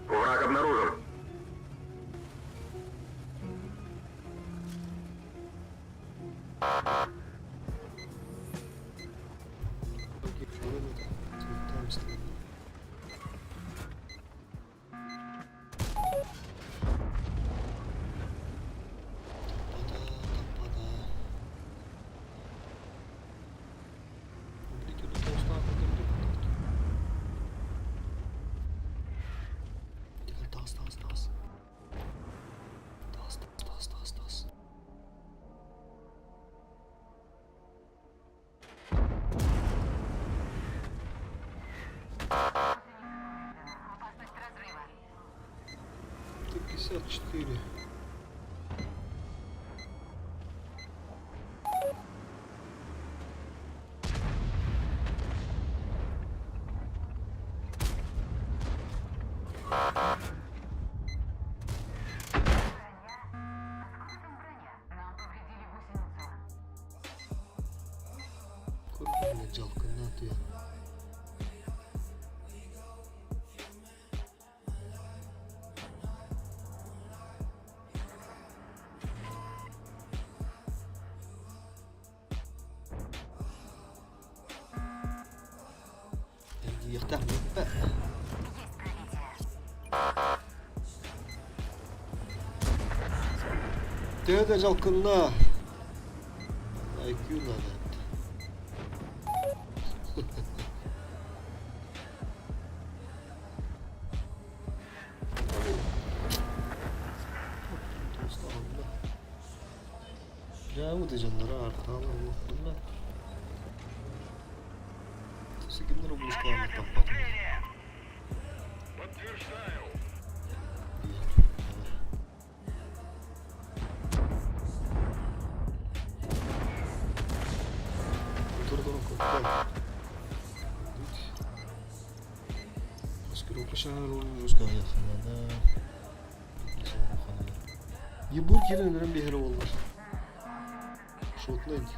Враг обнаружен. Там стоит. 54. Көргенде жалқын атыя. Яқтақ бе. Деді жалқынна. IQ надо. Жауды жанлары арталы оқында. Секендер облыстарына таппадым. Ебур керенлерін бехері олар. Шотнайды.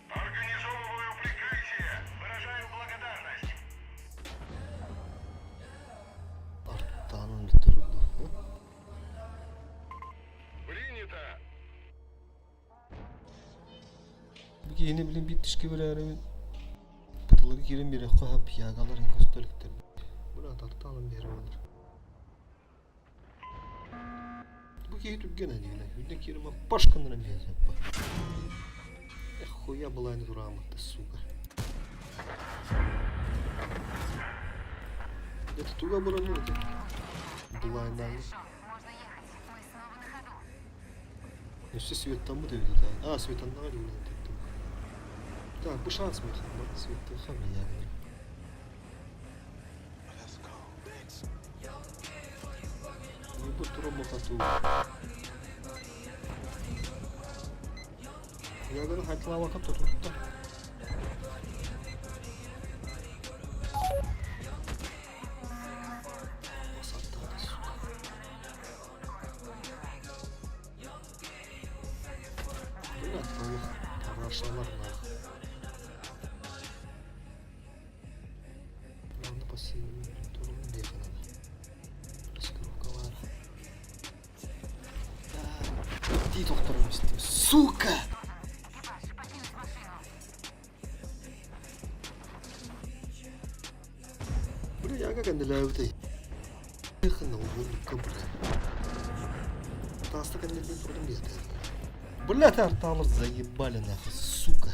Организовываю прикрытие. Выражаю благодарность. Арттанын бітірді. Принято. Бұл кейіне білін биттішке бір әрімен. Бұтылығы керен бері қойып яғаларын көстерліктер. Бұл атақтанын бері олар. Бұл кейі түгген әдейлі. Үлден керім башқындырын бейзеп бар. Хуя былайны тұрамықты, сука. Это туга было не это. Былайны аңы. Можно ехать. Мы снова на ходу. Ну все свет там будет, да. А, свет он нагадил. Так, бұл шанс мені. Светті қамы я говорю. Не будь туром қату. Я говорю, хотела вакап тут. Ладно, посильно. Туром дехана. Раскрывка var. Иди, доктором, сука! Экипаж, покинуть машину. Бля, я как анделяютай. Дехана, уводнука, бля. Таста кандидат трудом нет. Бля, ты арталов заебали нахуй, сука.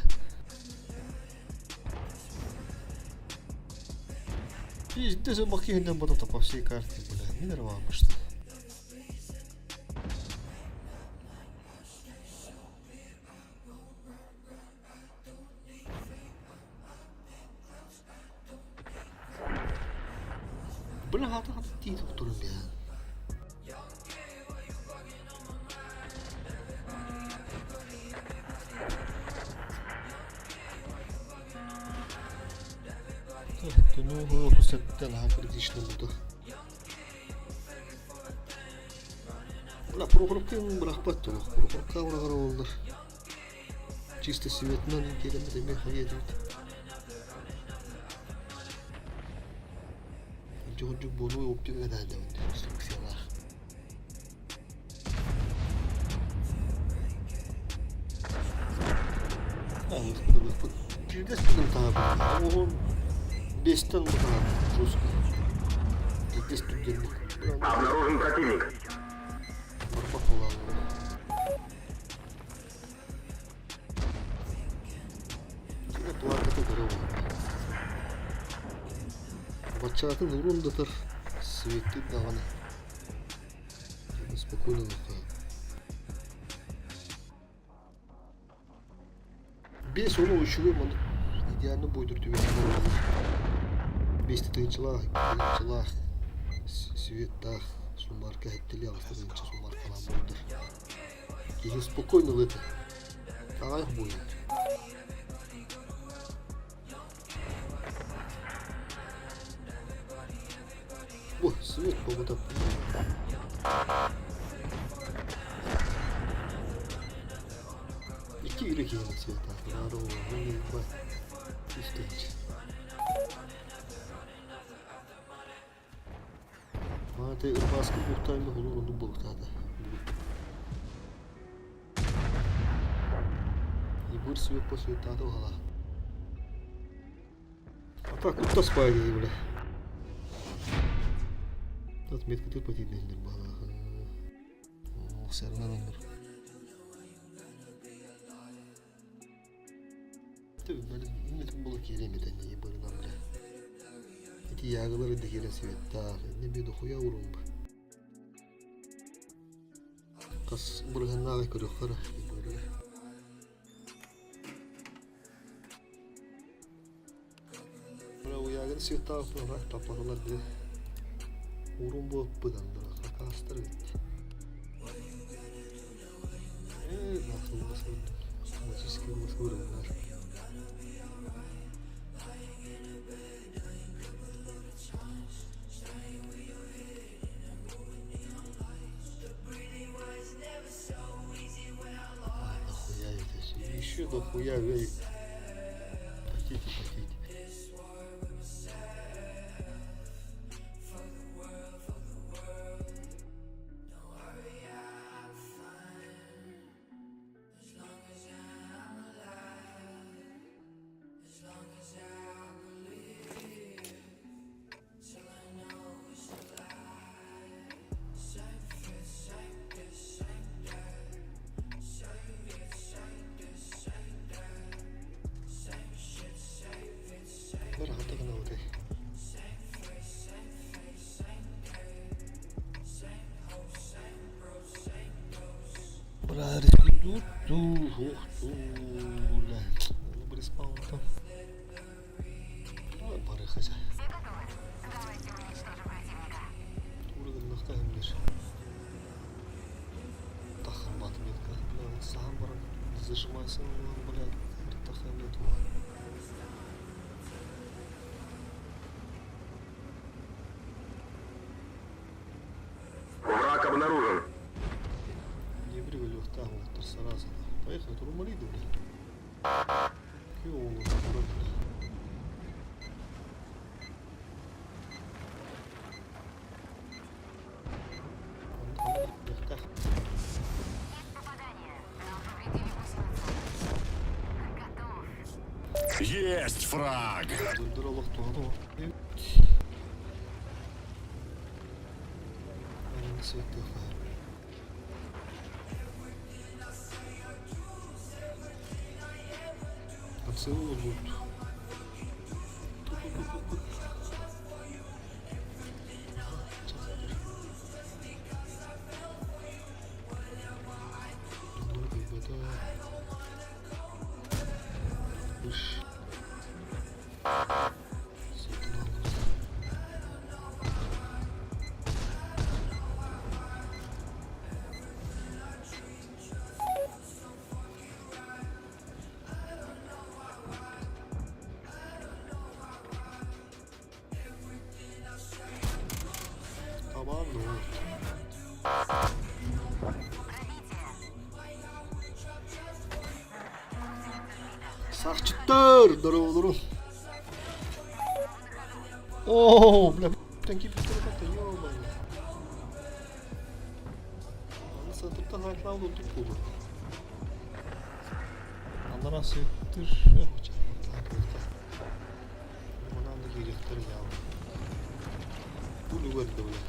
Пиздец, я махиндем буду по всей карте, бля. Не нормально, что ли? Бля, хата титул турun ya. Ну, сеттен критично буду. Бля, прохоркин брахпат толық. Прохорка бұрағар олдар. Чисто светнен келемеді меха едет. Жо бону оптик әдәді инструкциялар. Передес бүгін тағы. Оғын 5-тен бұған жестко. 5 түгенlik. Обнаружен противник. Барбақ олағылы. Және планеті көрі олар. Батчатын урындатыр. Светті дағаны. Спокойно лақа. 5 оны үшіге мұны идеально бойдур түбен. Бесті тыңчылақ, светтақ, сумарка хеттелі ағыстырынча сумаркалан болды. Кейін спокойно лыты. Тағайық бойын. О, свет побытап. İki yürek yiyelim свет. Ару, не ба. Üstünç. Мате ырбаскы буктайны olur onu bulutады. И бір свет по светаду гала. А так кутта спайги, бля. Отметка ты потиднендер бала. О, сәрнен ондыр. Tabii böyle milletin balık yelemeden neyi barınan bile. Eti yağları da gelen sevettar. Ne bir dokuya vurun bu. Kas bırıgan nağı körü kara. Böyle. Böyle o yağını sevettar falan taparlar bile. Vurun bu bıdandıra. Kakastır etti. Nasıl öldüm. Автоматически вырывlar. Еще дохуя вей. Потите. Bir rahatlık ne oldu? Брат, bir спаун там. Барыхача. Все готовы? Давайте уничтожим противника. Уровень нахтаемдер. Тахам батметка. Бля, сам барак. Зажимайся, бля. Тахам нет. Враг обнаружен. Не бригали в там, вот сразу. Поехали, турмалиды, бля. Кио, бля. Попадание. Нам повредили гусеницу. Готов. Есть фраг! Дырдыралык туады. Aynen sürekli koyar. Поцелуй будут. Tamam mı? Сахчыттар, здорово, здорово. О, бля, такие пистолеты, ё-моё. Аны сатыптан айтлауды ұтып болды. Анара сөйттір. Мұнанды керектір яу. Бұл өгерді, бля.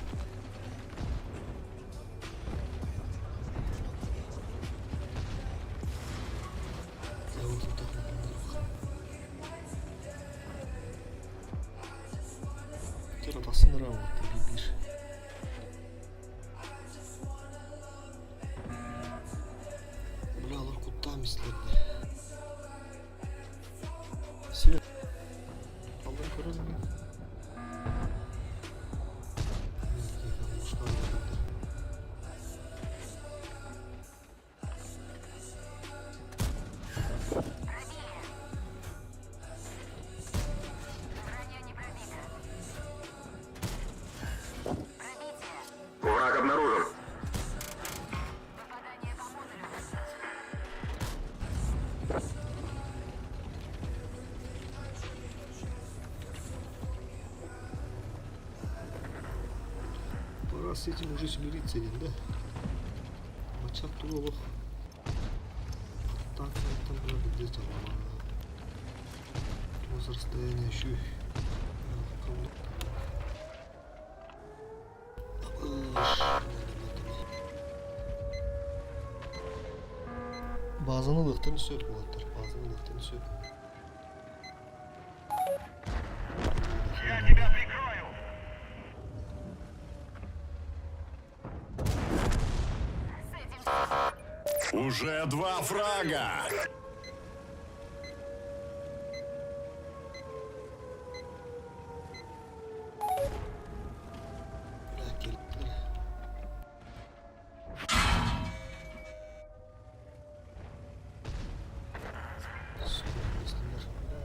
Атасын ұрау бір. Бля, алар кутта мислерді. Свет. с этим уже смириться не, да? Бачак туролог. Так, там было где-то расстояние еще. Базаны лыктын сөп болаттыр. Базаны лыктын сөп. Я тебя прикрою! С этим Уже 2 фрага! Бля, келиптер. Скоростындар.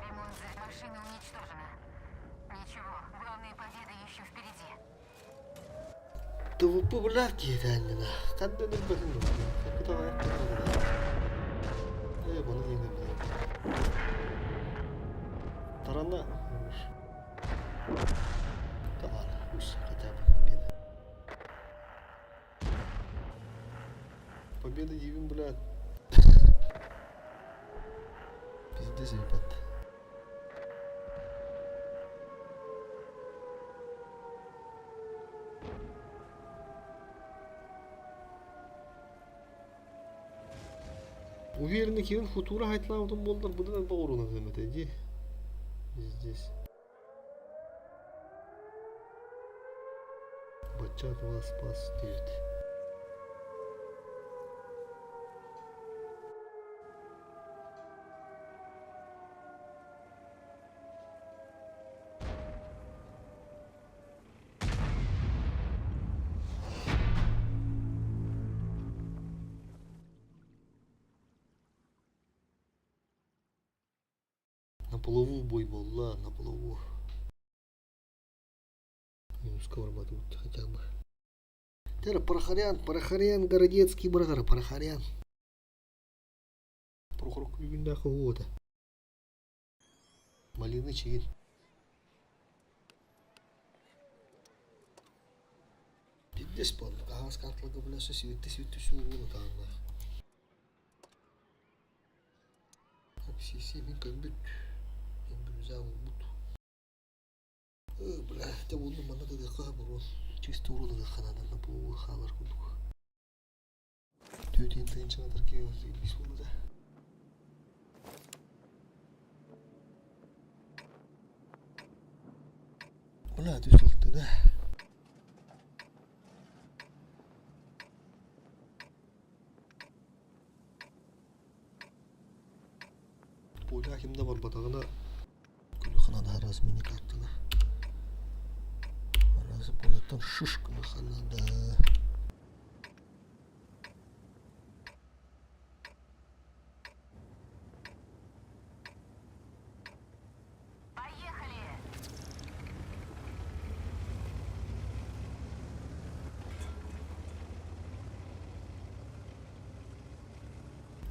ремонт машины уничтожена. Ничего, главная победа еще впереди. ТВП блядь кейтәннена. Кандай нөлбәтін нөлбәтін. Капитал аяқ көлбәтін. Бұны дейін өбілейін. Тарана. Да ладно, пусть хотя бы победа. Победа Евин, блядь. Пиздец, ебать. Уверенный Кевин футура хайтлаудың болдар. Бұдан бауырына қызмет еді. Здесь. Бачат вас спас дейді. На плаву бой болла, на плаву. Минуска варбатут хотя бы. Тера Парахарян, Городецкий, братар, Парахарян. Прохорок юбинда ховода. Малины чигин. Пиздец пон, кагаз картлыгы білесі светті суғылы тағында. Аксиси мен көмбіт. Замок буду. Бля, это буду мана да кабру. Чисто урода да ханада на полу халар буду. Тютин тенчана тарки бис болду да. Бля, түзілді да. Поля кимде бар батагына Ханада раз мини картына. Раз болаттан шишканы ханада. Поехали!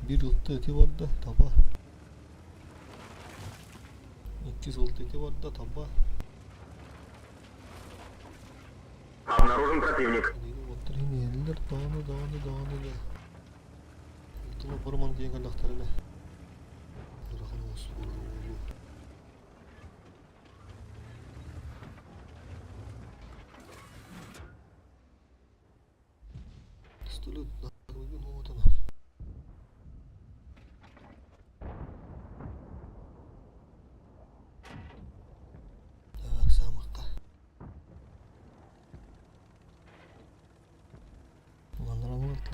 Bir yılda eti var da taba. 2 золотые эти вот да таба. Обнаружен противник. Вот тренерлер даны да. Тулы бұрман кейін қандақтарына. Рахын осы болу. Столет на көйген оғытына.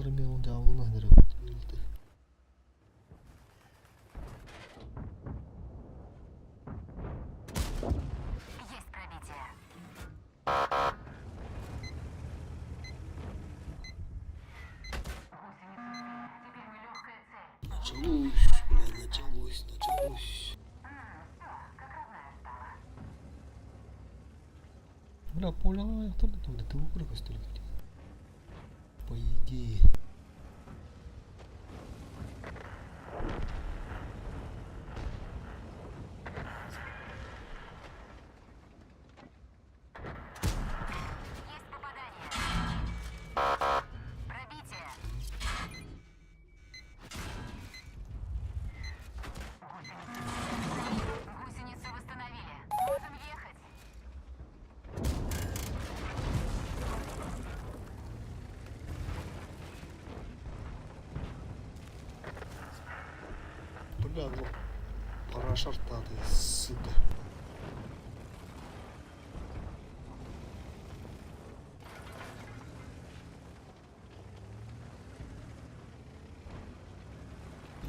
Мен он жабылына беріп білді. Есть пробитие. Теперь мы легкая цель. Началось. Все, как родная стала. Бля, поле аяқтарды да тығу керек өстіректе. По идее. Есть попадание. Пробитие. Гусеницу восстановили. Можем ехать. Бля, ну пора шартады, сука.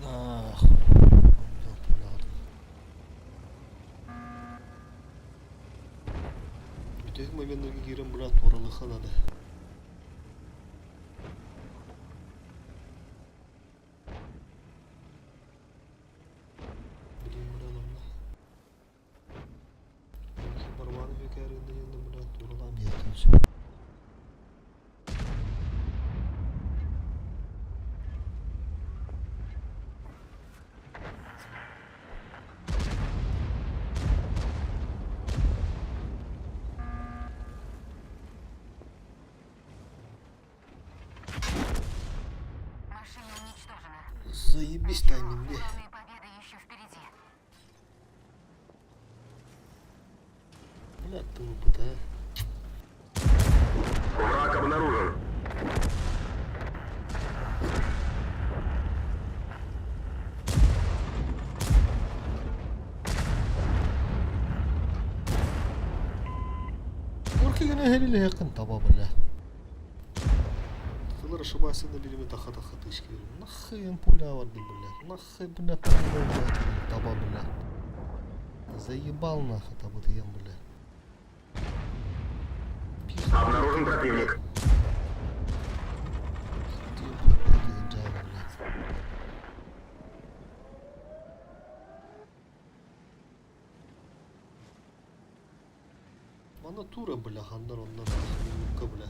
Нахуй. Бля, поляdım. Bütün momentlerге кирем, брат, оралыханады. Блин, брат, онда. Барманы өкәрінде енді, брат, оралам ертінші. Машина уничтожена. Заебись тайминге. Главная победа еще впереди. Бля, ты опыт, а? Враг обнаружен. Көркегіне хелілі яқын таба, бля. Кылыр ошибасында билими таха-таха тышки берем. Нахуй им пуля варды, бля. Нахуй, бля, пуля таба, бля. Заебал нахуй таба ты ем, бля. Обнаружен противник. Bana tura bля, хандар ондан минутка, бля.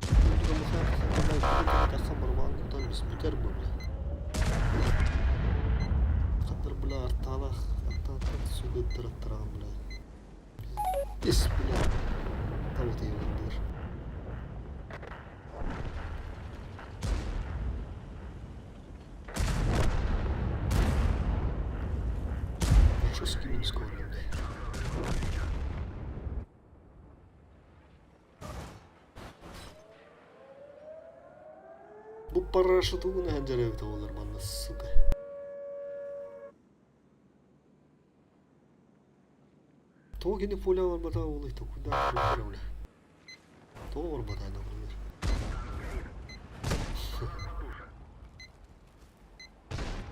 Tura мухар, хандар, таха барман кутан бис битер, бля. Хандар, бля, арталах, арталах, сугыттыр аттыраган, бля. Бис, бля. Тавы ты ебандар. Что с кем не скоро, бля. Bu paraşutu bu ne hencerevde olur bana, suka. То не поля var bata oğlu işte kuda kırıklar öyle. То var bata ne olur.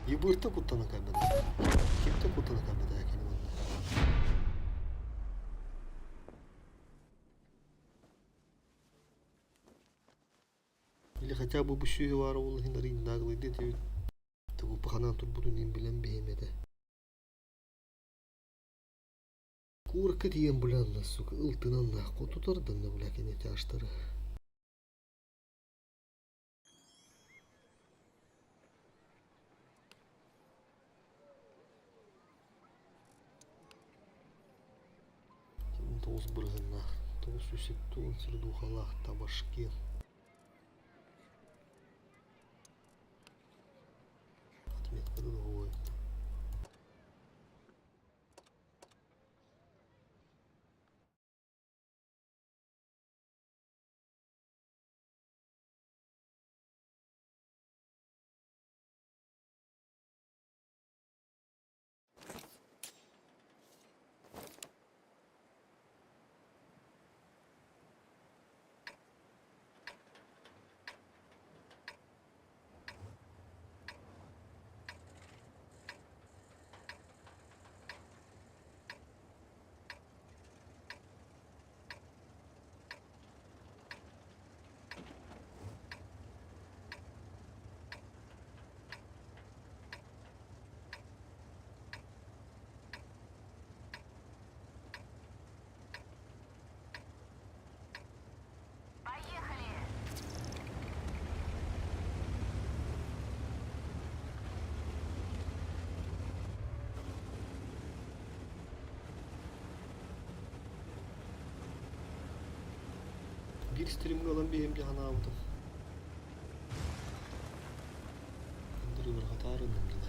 Yıbırta kutana kaybeder. Kimde kutana kaybeder ya kendine. Или хотя бы бущу вара улы нарин наглый дети. Тагу пахана тут буду ним билен беймеде. Курка дием блянна, сука, ылтынан нахуй тутардым да блякене тяштары. Тоз бұрғынна, тоз үсеттуын сырдухалақ табашке. Отметка другой. Bir stream'e alan bir hem de hana aldım. Andırı bir hata arındım dedi.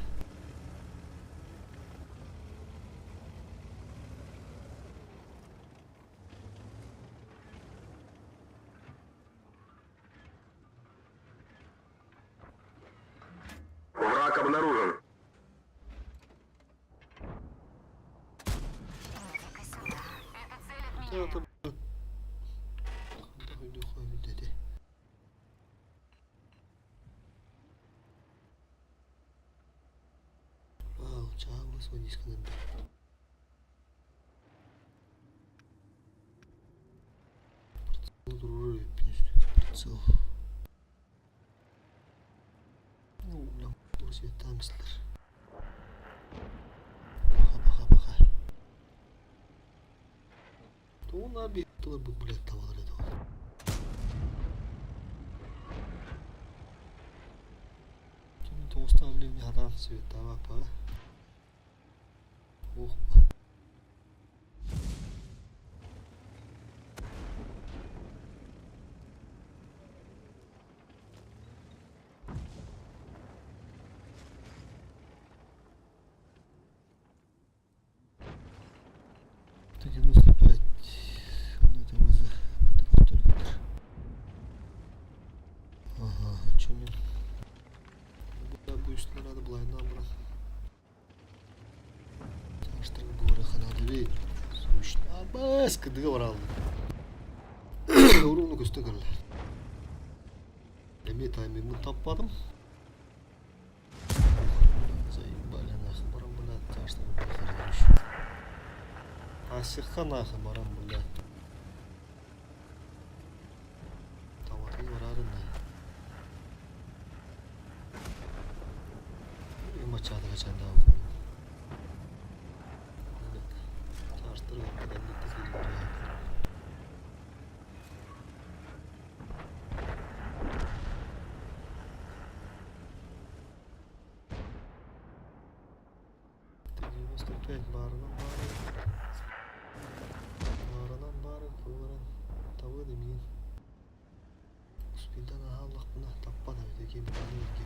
Враг обнаружен. Иди-ка сюда. Это цель от меня. Ya da öyle koyun dedi. Вау, чаго звонишь к нам? Прицел, прицел. Ну, lan burası yatağımızdır. Baka. Onlar bir dolar bu bilet tavaları da var. Şimdi tosta abilem ya adam söyledi tamam pa. Oh be. Тагимыз опять. Это вызов. Ага, что мне? Bu üstüne hadi bulayından bırak. Çalıştırın bu bırakın hadi bir. Su işte. Ama sıkıntıya var aldım. Uğrunu göster kırılır. Emi timing'ini tapmadım. Zayıf balen akı baran bula. Çalıştırın bu bırakın düşün. Asıkkan akı baran bula. Tavatı var arında. Maçada kaçan daha oldu. Çalıştırın kadar nefes geliyor. Tecrübemiz toplayın bağırılan kıvıran tavuğu demeyin. Uspindan Allah buna tapmadı bir de kim tanıyor ki.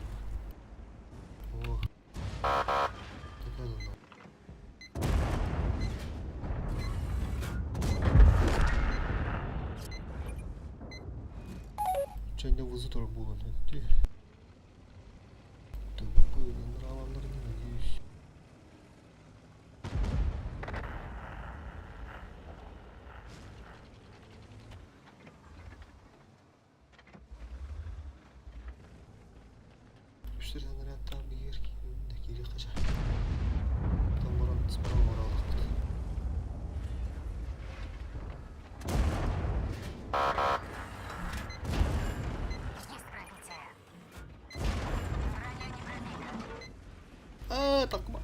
Oh. Tekrar lan. Çende vızı tor bulun etti. Tabii bu ravanların yine yüz. Müşteriden hatta bir yer ki geri kaçar. Tam oranın ısparan var aldık. Есть пробитие. Броню не пробито. Takma.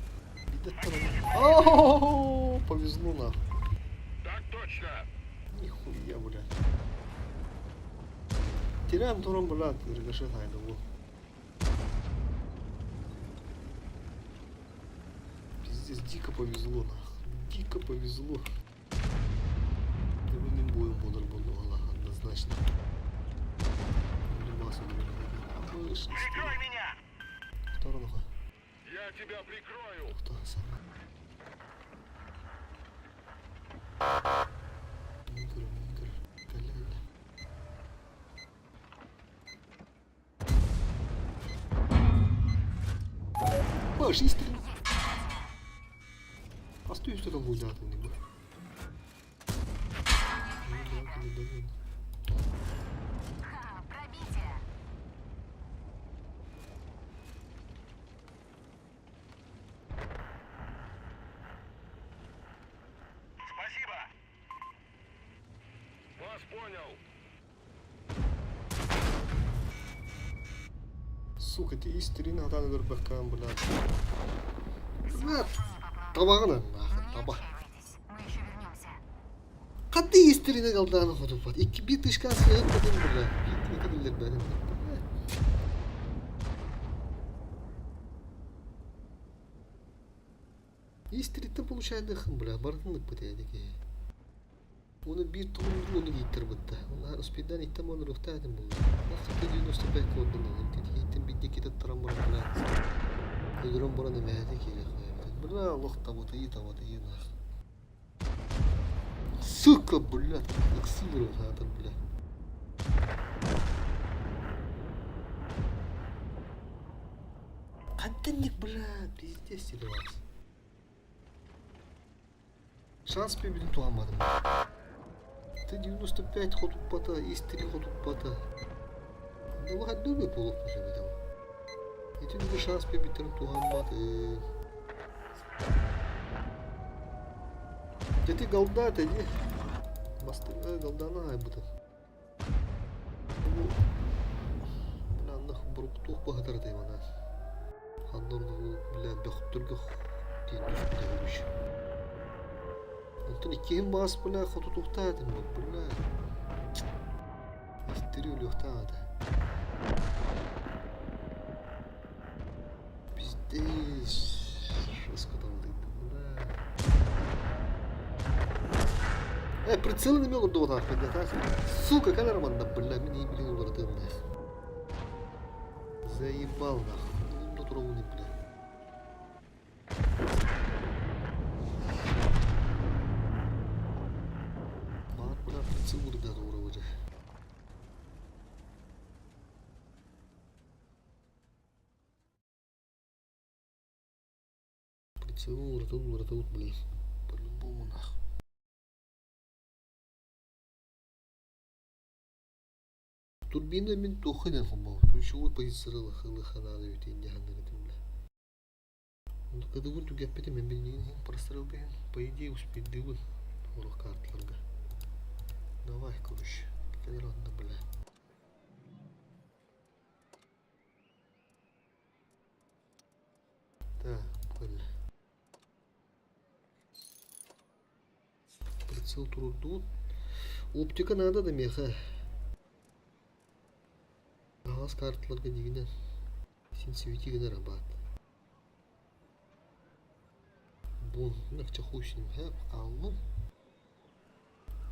Bir de tamam. Оооо, повезло нахуй. Так точно. Нихуя, блядь. Теряем туром, блядь, рикошет айда bu. Пиздец, дико повезло нахуй. Дико повезло. Любым боем бодр был, Allah, однозначно. Любас он вышел. Прикрой меня. Второй нахуй. Я тебя прикрою. Кто сам? Микро. Каляля. Баш, истрел. Остаюсь что там будет атомный был. Ха, пробитие. Спасибо. Вас понял. Сука, ты истрин атаны көріп баққан, блядь. Табағына, Ну не табақ. отчаивайтесь. Мы еще вернемся. Қатты истерine kaldı anı kodum var. Bir dışkan sıyağım dedim burada. Ne kadar benim. Истерите получает дыхом, бля, бардынlık bu dedi ki. Onu bir turun onu giytir bitti. Onlar uspiden ittem onu ruhtadım buldu. Nasıl ki 95 kodunu aldım. Gittim bir dikit attıran bana falan. Ödürüm bana ne mehdi ki. Bana Allah tabatı iyi nah. Сука, блядь, акселератор, блядь. Контентник, блядь, пиздец тебе вас. Шанс победить туамадым. Ты 95 ход упата, есть 3 ход упата. Да вы думай полок уже видел. И ты не шанс победить туамады. Jadi galda dedi. Bastı galdana ay bu da. Bu planlıq buruktuq bağıdır deyim ana. Xanlarını bilə bəxtürgü deyin düşüb də görüş. Ondan ikiyim bas bilə xotu tuxtadım bu bilə. İstiriyor yoxtadı. Bizde раскатал bilə. Прицел не имел до так, сука, камераман, да, бля, меня не блин угородил, нах. Заебал, нах. Ну, натуральный, бля. Бак, бля, прицел угородил, угородил. Прицел угородил, блин. По-любому, нах. Турбина мен тохыдан хомбау. Ключевой позиционный ханады өтейін дегенді кетімді. Онда кадывын түгеппеті мен білмейін прострел бейін. По идее успейдігін олық картларға. Давай, короче. Кәдер анда бля. Так, бля. Прицел турду. Оптика надо да меха. Ağız kartlarga degine сенсивити генә рабат. Бу накча хуй с ним, алмын.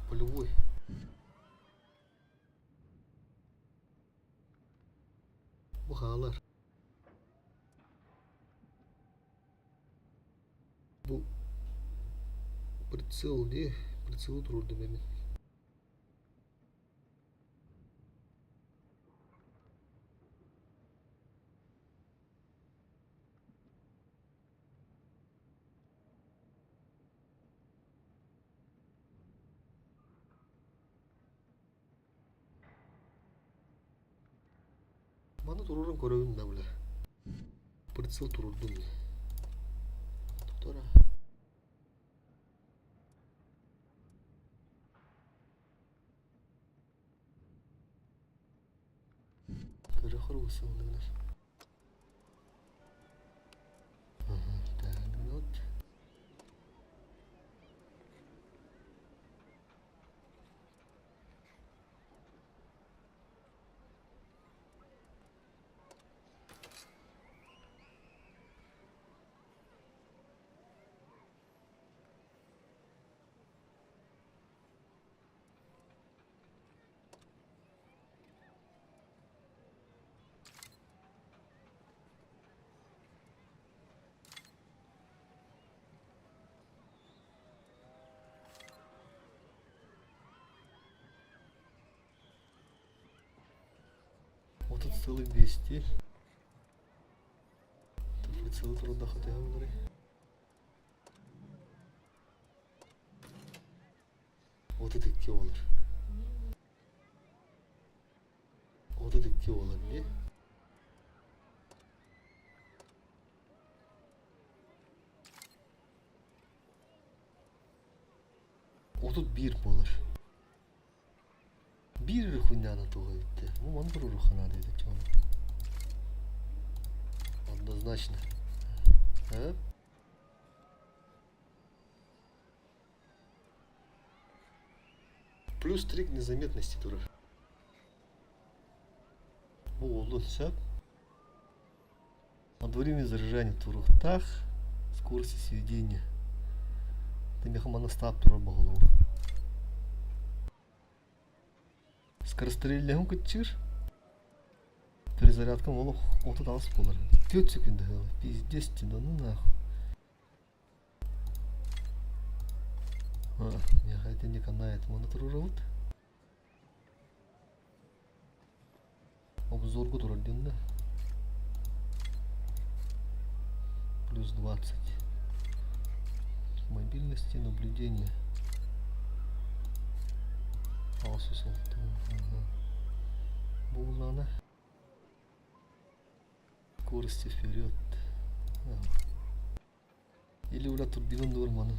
Полевой. Bu haalar. Bu прицел не, прицел трудно benim. Bana dururun görevin de bile. Pritsel dururdum bile. Doktora. Göre kırılsın onlar. Целых 200. Тут целый труда хотя бы. Вот это километр. Вот это километр, не? Вот тут бир болар. Bir хуйняны туға өтті. Оны бір рухана дейді чоң. Однозначно. А? Плюс 3 к незаметности тура. Олын сәп. Одновременное заряжание туру. Так. Скорость сведения. Ты мехамана стап тура бағылу. Скорострельляхын кытчыр. Перезарядкам олох 30 алыс болар. 4 секунда халы. Пиздец тинаны нахуй. Я хотя не канает мониторировать. Обзорку туралден да. Плюс 20. Мобильности, наблюдение. Алсус алты. Булнана. Скорости вперед. Или ура турбина нормально.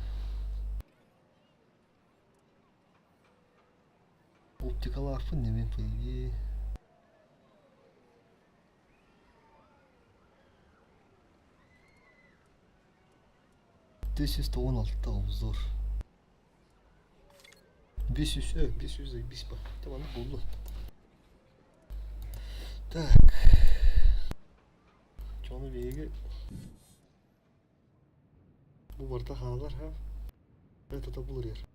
Оптикалар фын немен по идее. This is the one обзор. 500 заебись по. Tamam buldu. Так. Çoğunu beygi. Bu varta hağlar ha. Evet da bulur yer.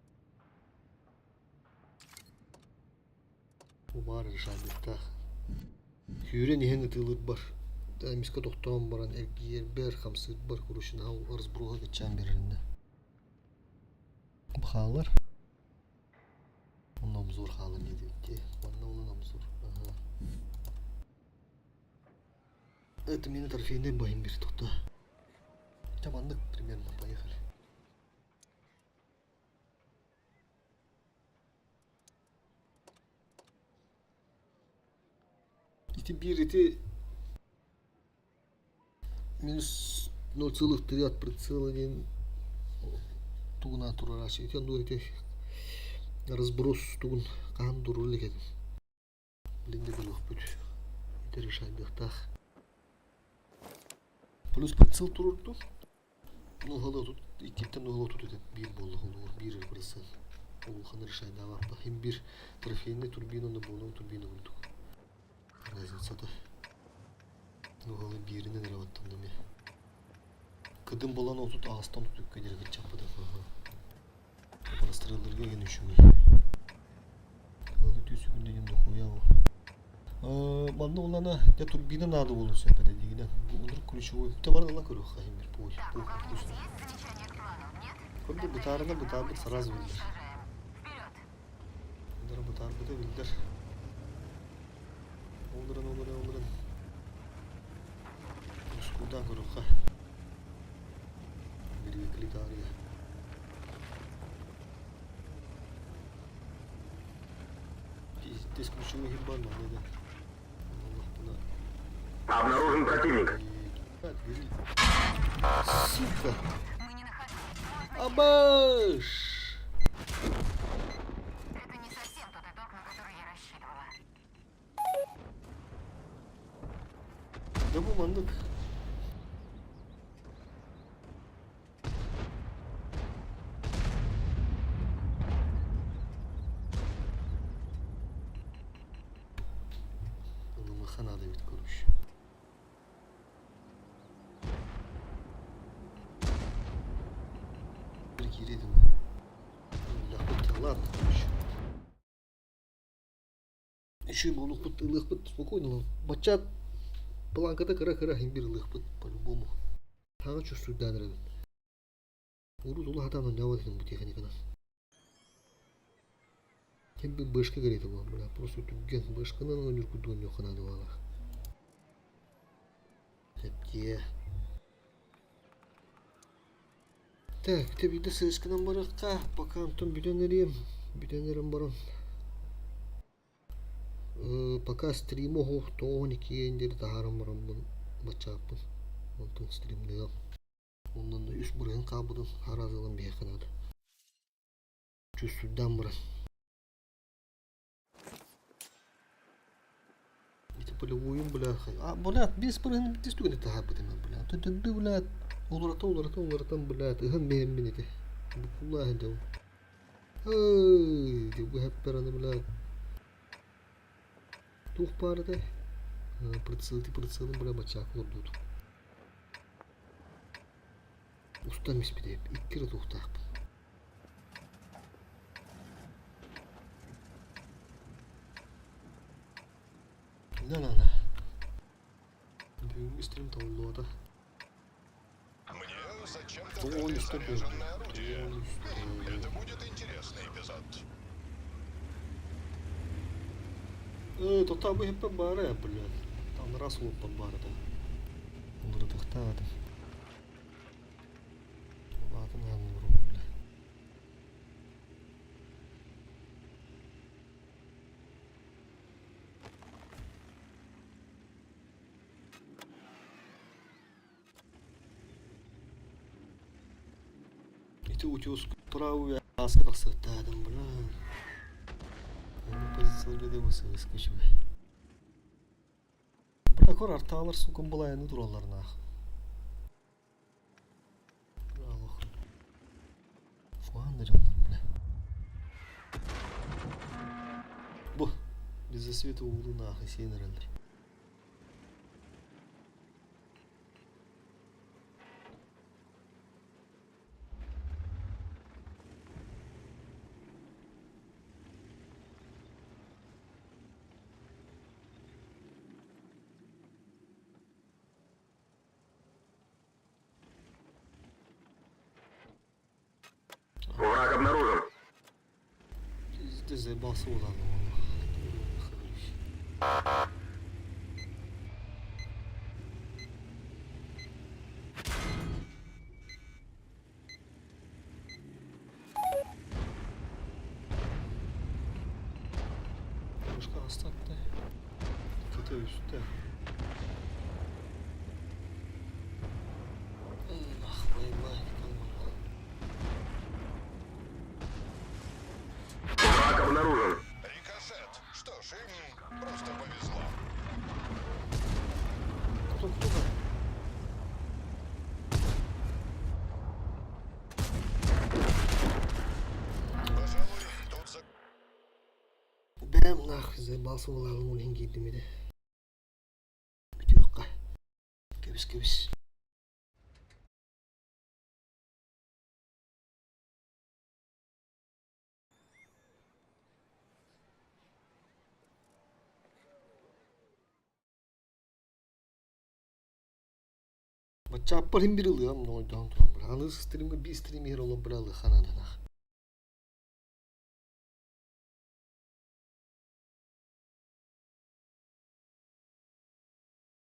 Bu var решайды так. Хүйре нехен ытылыр бар. Миска тоқтауым баран эргиер бер хамсы бар kuruşun hau арзбруға кетчан берерінде. Bu hağlar. Onun обзор hağlı ne diyor? Onun обзор. Ага. Это мне на торфейной боим берет кто-то. Командок примерно поехали. İti bir iti минус 0,3 тугуна турарачы. Итен ду ити разброс тугун каан дурулы екен. Блинде бір өкпүт. Ити решайдық так. Плюс прицел турурду. Нугалы тут, икиттен нугалы тут екен. Бир болду, бир прицел. Ол ханы решайда вапта. Хем бир трофейный турбинаны болу, турбина өлдік. Разница да. Нугалы биринен раваттым деме. Кыдым болан ол тут ағыстан тұтып кедергі чаппыды. Прострелдерге ген үшіңі. Алы түйсі күндеген дұқуя ол. Манда олана я турбина надо болу сөйпеді дегенен. Бұлдыр ключевой. Күте барды ала көрі қайын бір пол. Есть замечания к плану, нет? Көрді бұтарына бұтарды сразу білдір. Вперед! Бұтары бұтарды да білдір. Олдырын. Скудан көрі қа. Берге клик ария. Здесь ключевой гибан, но не да. Обнаружен противник. Сука! Мы не находим. Абаш! Это не совсем тот итог, на который я рассчитывала. Да bu mandık. Onu makanada bit konuş. Bir giredim. Allah ладно, konuş. Еще ему ылых быт спокойно. Бачат планкада кыра химбир ылых быт по-любому. Таңа чувствую дәнірін. Урус улы хатамын дәуат едім бұл техникадан. Кем бір башқа кереті бұл, бля, просто түгген башқынан өнер күдуін жоқынады бала. Әпте. Так, те биді сыскынан бараққа, пока антон бүтенерім барам. Пока стриму тоғын ендері тағарым барам бұл бачаппын. Антон стримлеғам. Ondan da üst buraya kabudun harazalım bir yakınadı. Cüssüden bırak. İşte böyle oyun bile. Bulat biz buranın bir tüyünü tahabbı demem bulat. Tüdü bulat. Oluratan bulat. Ihım benim beni de. Bu kullağı da. Hey, bu hep beranı bulat. Tuh parada. Прицелым бля бачак oldu. Ustamış bir de hep. İlk kere tuhtaq. Ana. Бүгүнкү стрим табылды. Мне зачем-то О, дали не стопил. заряженное орудие. Это будет интересный эпизод. Тота bu hep bara ya блядь. Там раз луп барды. Булар тактады. Батын анын урумда. Эти утес правый аскар сатадым, блядь. Позицияларга да болсо выскочуй. Бирок арталар сукун булайны туралар нах. Аллах. Фуан да жандар бля. Bu. Bize света улы нахуй сенерелдер. Враг обнаружен. Пизде заебался уlan. Başka hastalıkta. Kötü üstte. Ah vay vay. Враг обнаружен. Рикошет. Что ж, им просто повезло. Кто? Пожалуй, тут за... Бем нахуй заебался улалым улин гидими де. Битюкка. Кебис. Бача аппарым бир ылы ам нойдан турам. Аны стримге би стрим хер оло бир ылы хананах.